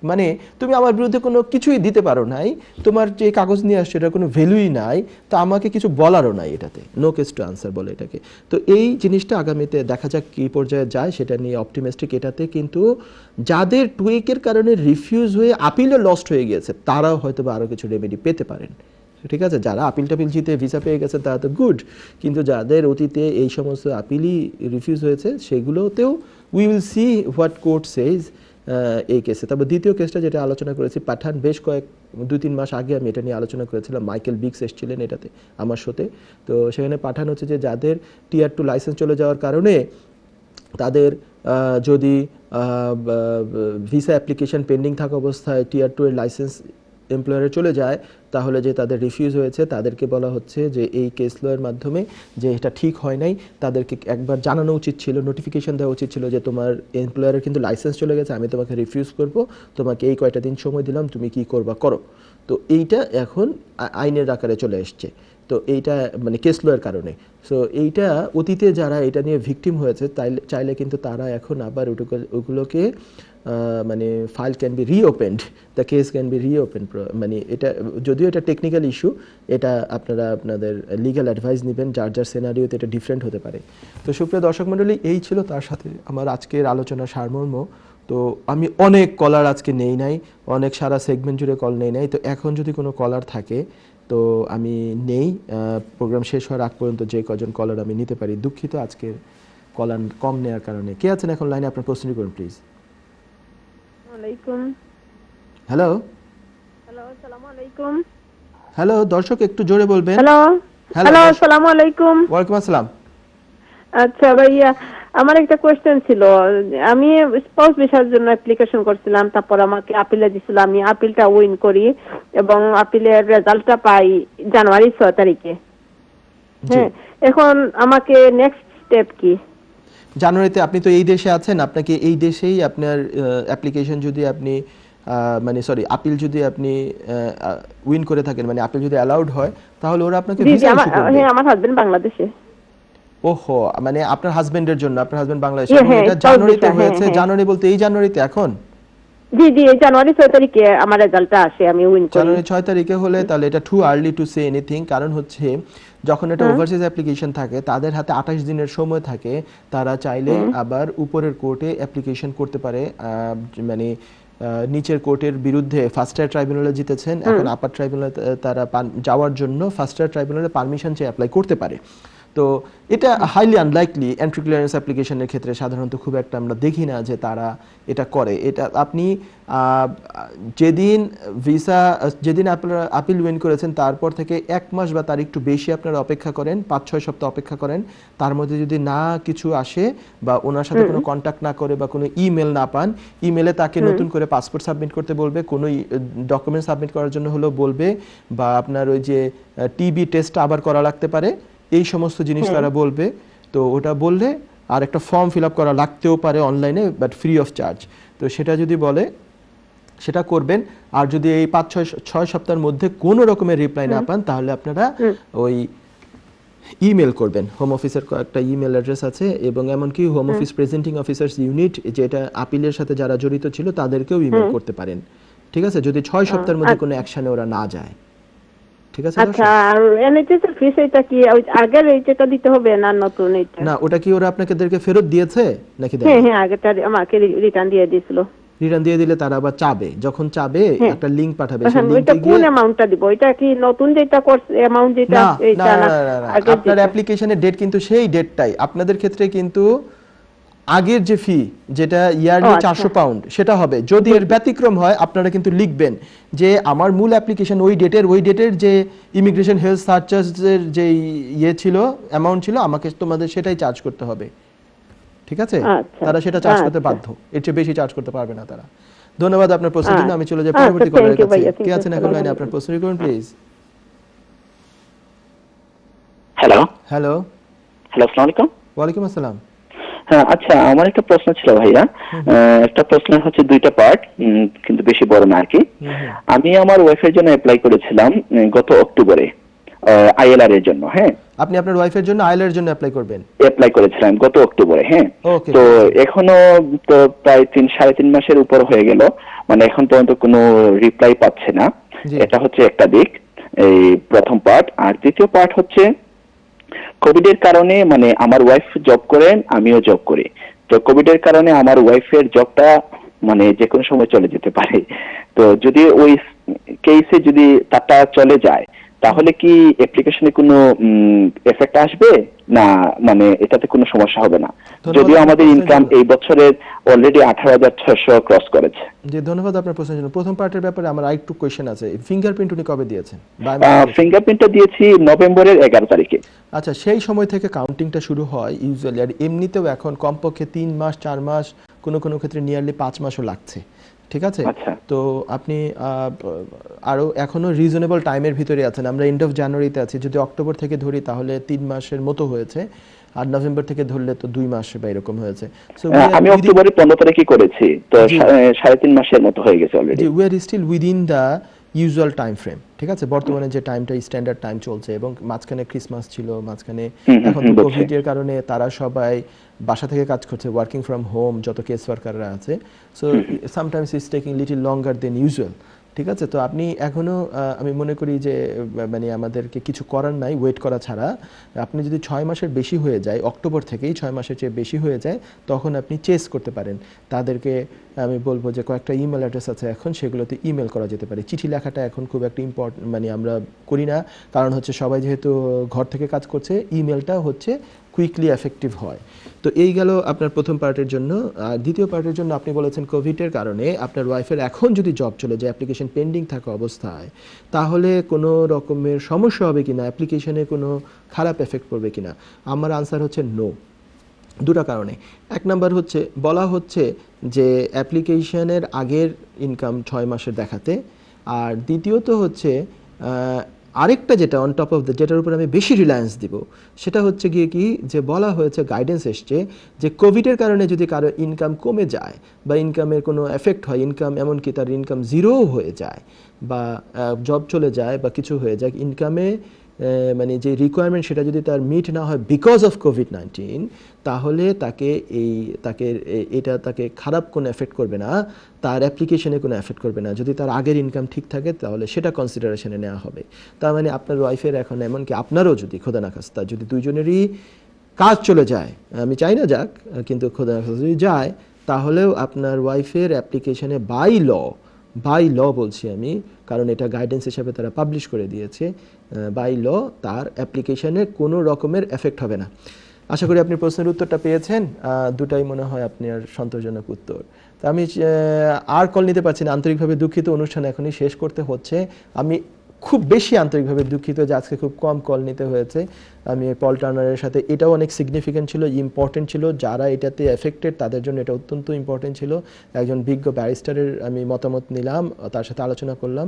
মানে তুমি আমার বিরুদ্ধে কোনো কিছুই দিতে পারো নাই, তোমার যে কাগজ নিয়ে আসছো এটার কোনো ভ্যালুই নাই, তো আমাকে কিছু বলারও নাই, এটাতে নো কেস টু আনসার বলে এটাকে। তো এই জিনিসটা আগামীতে দেখা যাক কী পর্যায়ে যায়, সেটা নিয়ে অপটিমিস্টিক এটাতে। কিন্তু যাদের টুইকের কারণে রিফিউজ হয়ে আপিলে লস্ট হয়ে গিয়েছে তারাও হয়তো বা আরও কিছু রেমেডি পেতে পারেন। ঠিক আছে, যারা আপিল টাপিল জিতে ভিসা পেয়ে গেছেন তারা তো গুড, কিন্তু যাদের অতীতে এই সমস্ত আপিলই রিফিউজ হয়েছে সেগুলোতেও we will see what court says এই কেসে। তারপর দ্বিতীয় কেসটা যেটা আলোচনা করেছি পাঠান, বেশ 2-3 মাস আগে আমি এটা নিয়ে আলোচনা করেছিলাম, মাইকেল বিক্স এসেছিলেন এটাতে আমার শোতে। তো সেখানে পাঠান হচ্ছে যে যাদের Tier 2 লাইসেন্স চলে যাওয়ার কারণে তাদের যদি ভিসা অ্যাপ্লিকেশন পেন্ডিং থাকা অবস্থায় Tier 2 এর লাইসেন্স এমপ্লয়ারে চলে যায় তাহলে যে তাদের রিফিউজ হয়েছে তাদেরকে বলা হচ্ছে যে এই কেস লয়ের মাধ্যমে যে এটা ঠিক হয় নাই, তাদেরকে একবার জানানো উচিত ছিল, নোটিফিকেশন দেওয়া উচিত ছিল যে তোমার এমপ্লয়ারের কিন্তু লাইসেন্স চলে গেছে, আমি তোমাকে রিফিউজ করব, তোমাকে এই কয়টা দিন সময় দিলাম, তুমি কি করবা করো। তো এইটা এখন আইনের আকারে চলে এসছে। তো এইটা মানে কেস লয়ের কারণে। সো এইটা অতীতে যারা এটা নিয়ে ভিকটিম হয়েছে চাইলে কিন্তু তারা এখন আবার ওগুলোকে মানে file can be reopened, the case can be reopened. মানে এটা যদিও এটা টেকনিক্যাল ইস্যু, এটা আপনারা আপনাদের লিগ্যাল অ্যাডভাইস নেবেন, যার যার সিনারিওতে এটা ডিফারেন্ট হতে পারে। তো সুপ্রিয় দর্শক মণ্ডলী, এই ছিল তার সাথে আমার আজকের আলোচনার সারমর্ম। তো আমি অনেক কলার আজকে নেই নাই, অনেক সারা সেগমেন্ট জুড়ে কল নেই নাই। তো এখন যদি কোনো কলার থাকে তো আমি নেই, প্রোগ্রাম শেষ হওয়ার আগ পর্যন্ত যে কজন কলার আমি নিতে পারি। দুঃখিত আজকের কলার কম নেওয়ার কারণে। কে আছেন এখন লাইনে? আপনার প্রশ্ন করুন প্লিজ। হ্যালো হ্যালো, আসসালামু আলাইকুম। হ্যালো, দর্শক একটু জোরে বলবেন। হ্যালো হ্যালো, আসসালামু আলাইকুম। ওয়ালাইকুম আসসালাম। আচ্ছা ভাইয়া, আমার একটা কোশ্চেন ছিল। আমি স্পাউস ভিসার জন্য অ্যাপ্লিকেশন করছিলাম, তারপর আমাকে আপিলে দিছিল, আমি আপিলটা উইন করি এবং আপিলের রেজাল্টটা পাই জানুয়ারি 6 তারিখে। হ্যাঁ, এখন আমাকে নেক্সট স্টেপ কি? জানুয়ারিতে আপনি তো এই দেশে আছেন, আপনাকে এই দেশেই আপনার অ্যাপ্লিকেশন যদি আপনি মানে সরি আপিল যদি আপনি উইন করে থাকেন, মানে আপিল যদি অ্যালাউড হয়, তাহলে ওরা আপনাকে ভিসা ইস্যু করবে। হ্যাঁ, আমার হাজবেন্ড বাংলাদেশে। ওহো, মানে আপনার হাজবেন্ডের জন্য, আপনার হাজবেন্ড বাংলাদেশে, এটা জানুয়ারিতে হয়েছে। জানুয়ারি বলতে এই জানুয়ারিতে এখন? জি জি, জানুয়ারি 6 তারিখে আমার রেজাল্টটা আসে, আমি উইন করি। জানুয়ারি 6 তারিখে হলে তাহলে এটা too early to say anything. কারণ হচ্ছে যখন এটা ওভারসিজ অ্যাপ্লিকেশন থাকে তাদের হাতে 28 দিনের সময় থাকে, তারা চাইলে আবার উপরের কোর্টে অ্যাপ্লিকেশন করতে পারে। মানে নিচের কোর্টের বিরুদ্ধে ফার্স্ট টায়ার ট্রাইব্যুনালে জিতেছেন, এখন আপার ট্রাইব্যুনালে তারা যাওয়ার জন্য ফার্স্ট টায়ার ট্রাইব্যুনালে পারমিশন চেয়ে অ্যাপ্লাই করতে পারে। তো এটা হাইলি আনলাইকলি এন্ট্রি ক্লিয়ারেন্স অ্যাপ্লিকেশনের ক্ষেত্রে সাধারণত খুব একটা আমরা দেখি না যে তারা এটা করে। এটা আপনি যেদিন আপনারা আপিল উইন করেছেন তারপর থেকে 1 মাস বা তার একটু বেশি আপনারা অপেক্ষা করেন, 5-6 সপ্তাহ অপেক্ষা করেন। তার মধ্যে যদি না কিছু আসে বা ওনার সাথে কোনো কন্ট্যাক্ট না করে বা কোনো ইমেল না পান, ইমেলে তাকে নতুন করে পাসপোর্ট সাবমিট করতে বলবে, কোনো ডকুমেন্ট সাবমিট করার জন্য হলেও বলবে, বা আপনার ওই যে টিবি টেস্ট আবার করা লাগতে পারে, এই সমস্ত জিনিস তারা বলবে। তো ওটা বললে আর একটা ফর্ম ফিল আপ করা লাগতেও পারে অনলাইনে, বাট ফ্রি অফ চার্জ। তো সেটা যদি বলে সেটা করবেন। আর যদি এই 5-6 সপ্তাহের মধ্যে কোনো রকমের রিপ্লাই না পান তাহলে আপনারা ওই ইমেল করবেন। হোম অফিসের একটা ইমেল অ্যাড্রেস আছে, এবং এমনকি home office presenting officers unit, যেটা আপিলের সাথে যারা জড়িত ছিল তাদেরকেও ইমেল করতে পারেন। ঠিক আছে, যদি 6 সপ্তাহের মধ্যে কোনো অ্যাকশনে ওরা না যায়। ঠিক আছে। আচ্ছা, আর এনএইচএস এর ফিস এটা কি আগের এইটা দিতে হবে না নতুন এইটা? না, ওটা কি ওরা আপনাদেরকে ফেরত দিয়েছে নাকি? হ্যাঁ হ্যাঁ, আগেরটা আমাকে রিটার্ন দিয়ে দিয়েছিল। রিটার্ন দিয়ে দিলে তারা আবার চাবে, যখন চাবে একটা লিংক পাঠাবে, সেই লিংকে এটা কোন অ্যামাউন্টটা দিব? এটা কি নতুন যেটা কোর্স অ্যামাউন্ট যেটা এটা না? আপনার অ্যাপ্লিকেশনের ডেট কিন্তু সেই ডেটটাই। আপনাদের ক্ষেত্রে কিন্তু আগের যে ফি, যেটা ইয়ারলি 400 পাউন্ড, সেটা হবে। যদি এর ব্যতিক্রম হয় আপনারা কিন্তু লিখবেন যে আমার মূল অ্যাপ্লিকেশন ওই ডেটের যে ইমিগ্রেশন হেলথ সার্চার্জের যে ছিল অ্যামাউন্ট ছিল, আমাকে তোমাদের সেটাই চার্জ করতে হবে। ঠিক আছে, তারা সেটা চার্জ করতে বাধ্য, এর চেয়ে বেশি চার্জ করতে পারবে না তারা। ধন্যবাদ আপনার প্রশ্নের জন্য। আমি চলে যাই পরবর্তী কলারের কাছে। কে আছেন এখন লাইনে? আপনার প্রশ্ন করুন প্লিজ। হ্যালো হ্যালো হ্যালো, আসসালামু আলাইকুম। ওয়ালাইকুম আসসালাম। হ্যাঁ, আচ্ছা, আমার একটা প্রশ্ন ছিল ভাইয়া। একটা প্রশ্ন হচ্ছে দুইটা পার্ট, কিন্তু বেশি বড় না আর কি। আমি আমার ওয়াইফের জন্য অ্যাপ্লাই করেছিলাম গত অক্টোবরে আইএলআর এর জন্য। হ্যাঁ, আপনি আপনার ওয়াইফের জন্য আইএলআর এর জন্য অ্যাপ্লাই করবেন? অ্যাপ্লাই করেছিলাম গত অক্টোবরে। হ্যাঁ, তো এখনো তো প্রায় 3-3.5 মাসের উপর হয়ে গেল, মানে এখন পর্যন্ত কোনো রিপ্লাই পাচ্ছে না। এটা হচ্ছে একটা দিক, এই প্রথম পার্ট। আর দ্বিতীয় পার্ট হচ্ছে কোভিড এর কারণে, মানে আমার ওয়াইফ জব করেন, আমিও জব করি। তো কোভিড এর কারণে আমার ওয়াইফের জবটা মানে যে কোনো সময় চলে যেতে পারে। তো যদি ওই কেসে যদি তারটা চলে যায় তাহলে কি অ্যাপ্লিকেশনে কোনো এফেক্ট আসবে না? মানে এটাতে কোনো সমস্যা হবে না? যদিও আমাদের ইনকাম এই বছরের অলরেডি 18,600 ক্রস করেছে। জি, ধন্যবাদ আপনার প্রশ্নের জন্য। প্রথম পার্টের ব্যাপারে আমার আরেকটু কোশ্চেন আছে। ফিঙ্গারপ্রিন্ট উনি কবে দিয়েছেন? ফিঙ্গারপ্রিন্টটা দিয়েছি নভেম্বরের 11 তারিখে। আচ্ছা, সেই সময় থেকে কাউন্টিংটা শুরু হয় ইউজুয়ালি। আর এমনিতেও এখন কমপক্ষে 3 মাস 4 মাস, কোনো ক্ষেত্রে নিয়ারলি 5 মাসও লাগছে। ঠিক আছে? তো আপনি আরো এখনো রিজনেবল টাইমের ভিতরে আছেন। আমরা এন্ড অফ জানুয়ারিতে আছি, যদি অক্টোবর থেকে ধরি তাহলে 3 মাসের মতো হয়েছে, আর নভেম্বর থেকে ধরলে তো 2 মাস বা এরকম হয়েছে। সো আমি অক্টোবরে 15 তারিখে করেছি, তো 3.5 মাসের মতো হয়ে গেছে অলরেডি। জি, we are still within the usual time frame, ঠিক আছে? বর্তমানে যে টাইমটা স্ট্যান্ডার্ড টাইম চলছে, এবং মাঝখানে ক্রিসমাস ছিল, মাঝখানে এখন তো কোভিড এর কারণে তারা সবাই বাসা থেকে কাজ করছে, ওয়ার্কিং ফ্রম হোম, যত কেস ওয়ার্কাররা আছে। So sometimes it's taking little longer than usual, ঠিক আছে? তো আপনি এখনো আমি মনে করি যে মানে আমাদেরকে কিছু করার নাই ওয়েট করা ছাড়া। আপনি যদি 6 মাসের বেশি হয়ে যায়, অক্টোবর থেকেই 6 মাসের চেয়ে বেশি হয়ে যায়, তখন আপনি চেস করতে পারেন। তাদেরকে আমি বলবো যে কয়েকটা ইমেল অ্যাড্রেস আছে এখন, সেগুলোতে ইমেল করা যেতে পারে। চিঠি লেখাটা এখন খুব একটা ইম্পর্টেন্ট মানে আমরা করি না, কারণ হচ্ছে সবাই যেহেতু ঘর থেকে কাজ করছে, ইমেলটা হচ্ছে কুইকলি এফেক্টিভ হয়। তো এই গেল আপনার প্রথম পার্টের জন্য। আর দ্বিতীয় পার্টের জন্য আপনি বলেছেন কোভিডের কারণে আপনার ওয়াইফের এখন যদি জব চলে যায়, অ্যাপ্লিকেশন পেন্ডিং থাকা অবস্থায়, তাহলে কোনো রকমের সমস্যা হবে কিনা, অ্যাপ্লিকেশনে কোনো খারাপ এফেক্ট পড়বে কিনা? আমার আনসার হচ্ছে নো। দুটো কারণে। এক নাম্বার হচ্ছে বলা হচ্ছে যে অ্যাপ্লিকেশনের আগের ইনকাম 6 মাসের দেখাতে, আর দ্বিতীয়ত হচ্ছে আরেকটা যেটা অন টপ অফ দ্য, যেটার উপর আমি বেশি রিলায়েন্স দিব, সেটা হচ্ছে গিয়ে কি যে বলা হয়েছে, গাইডেন্স এসছে যে কোভিডের কারণে যদি কারো ইনকাম কমে যায় বা ইনকামের কোনো এফেক্ট হয়, ইনকাম এমনকি তার ইনকাম জিরোও হয়ে যায় বা জব চলে যায় বা কিছু হয়ে যায়, ইনকামে মানে যে রিকোয়ারমেন্ট সেটা যদি তার মিট না হয় বিকজ অফ কোভিড-19, তাহলে তাকে খারাপ কোনো এফেক্ট করবে না, তার অ্যাপ্লিকেশনে কোনো এফেক্ট করবে না। যদি তার আগের ইনকাম ঠিক থাকে তাহলে সেটা কনসিডারেশনে নেওয়া হবে। তার মানে আপনার ওয়াইফের এখন, এমনকি আপনারও যদি খোদা না খাস্তা যদি দুইজনেরই কাজ চলে যায়, আমি চাই না যাক, কিন্তু খোদা না খাস্তা যদি যায়, তাহলেও আপনার ওয়াইফের অ্যাপ্লিকেশনে বাই ল বলছি আমি, কারণ এটা গাইডেন্স হিসাবে তারা পাবলিশ করে দিয়েছে, বাই ল তার অ্যাপ্লিকেশনে কোনো রকমের এফেক্ট হবে না। আশা করি আপনি প্রশ্নের উত্তরটা পেয়েছেন। দুটাই মনে হয় আপনার সন্তোষজনক উত্তর। তো আমি আর কল নিতে পারছি না, আন্তরিকভাবে দুঃখিত, অনুষ্ঠান এখনই শেষ করতে হচ্ছে। আমি খুব বেশি আন্তরিকভাবে দুঃখিত যে আজকে খুব কম কল নিতে হয়েছে। আমি পল টার্নারের সাথে, এটাও অনেক সিগনিফিক্যান্ট ছিল, ইম্পর্টেন্ট ছিল, যারা এটাতে এফেক্টেড তাদের জন্য এটা অত্যন্ত ইম্পর্টেন্ট ছিল। একজন বিজ্ঞ ব্যারিস্টারের আমি মতামত নিলাম, তার সাথে আলোচনা করলাম।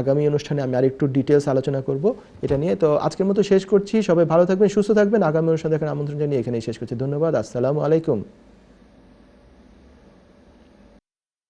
আগামী অনুষ্ঠানে আমি আরেকটু ডিটেলস আলোচনা করব এটা নিয়ে। তো আজকের মতো শেষ করছি, সবাই ভালো থাকবেন, সুস্থ থাকবেন। আগামী অনুষ্ঠানে দেখার আমন্ত্রণ জানিয়ে এখানেই শেষ করছি। ধন্যবাদ, আসসালামু আলাইকুম।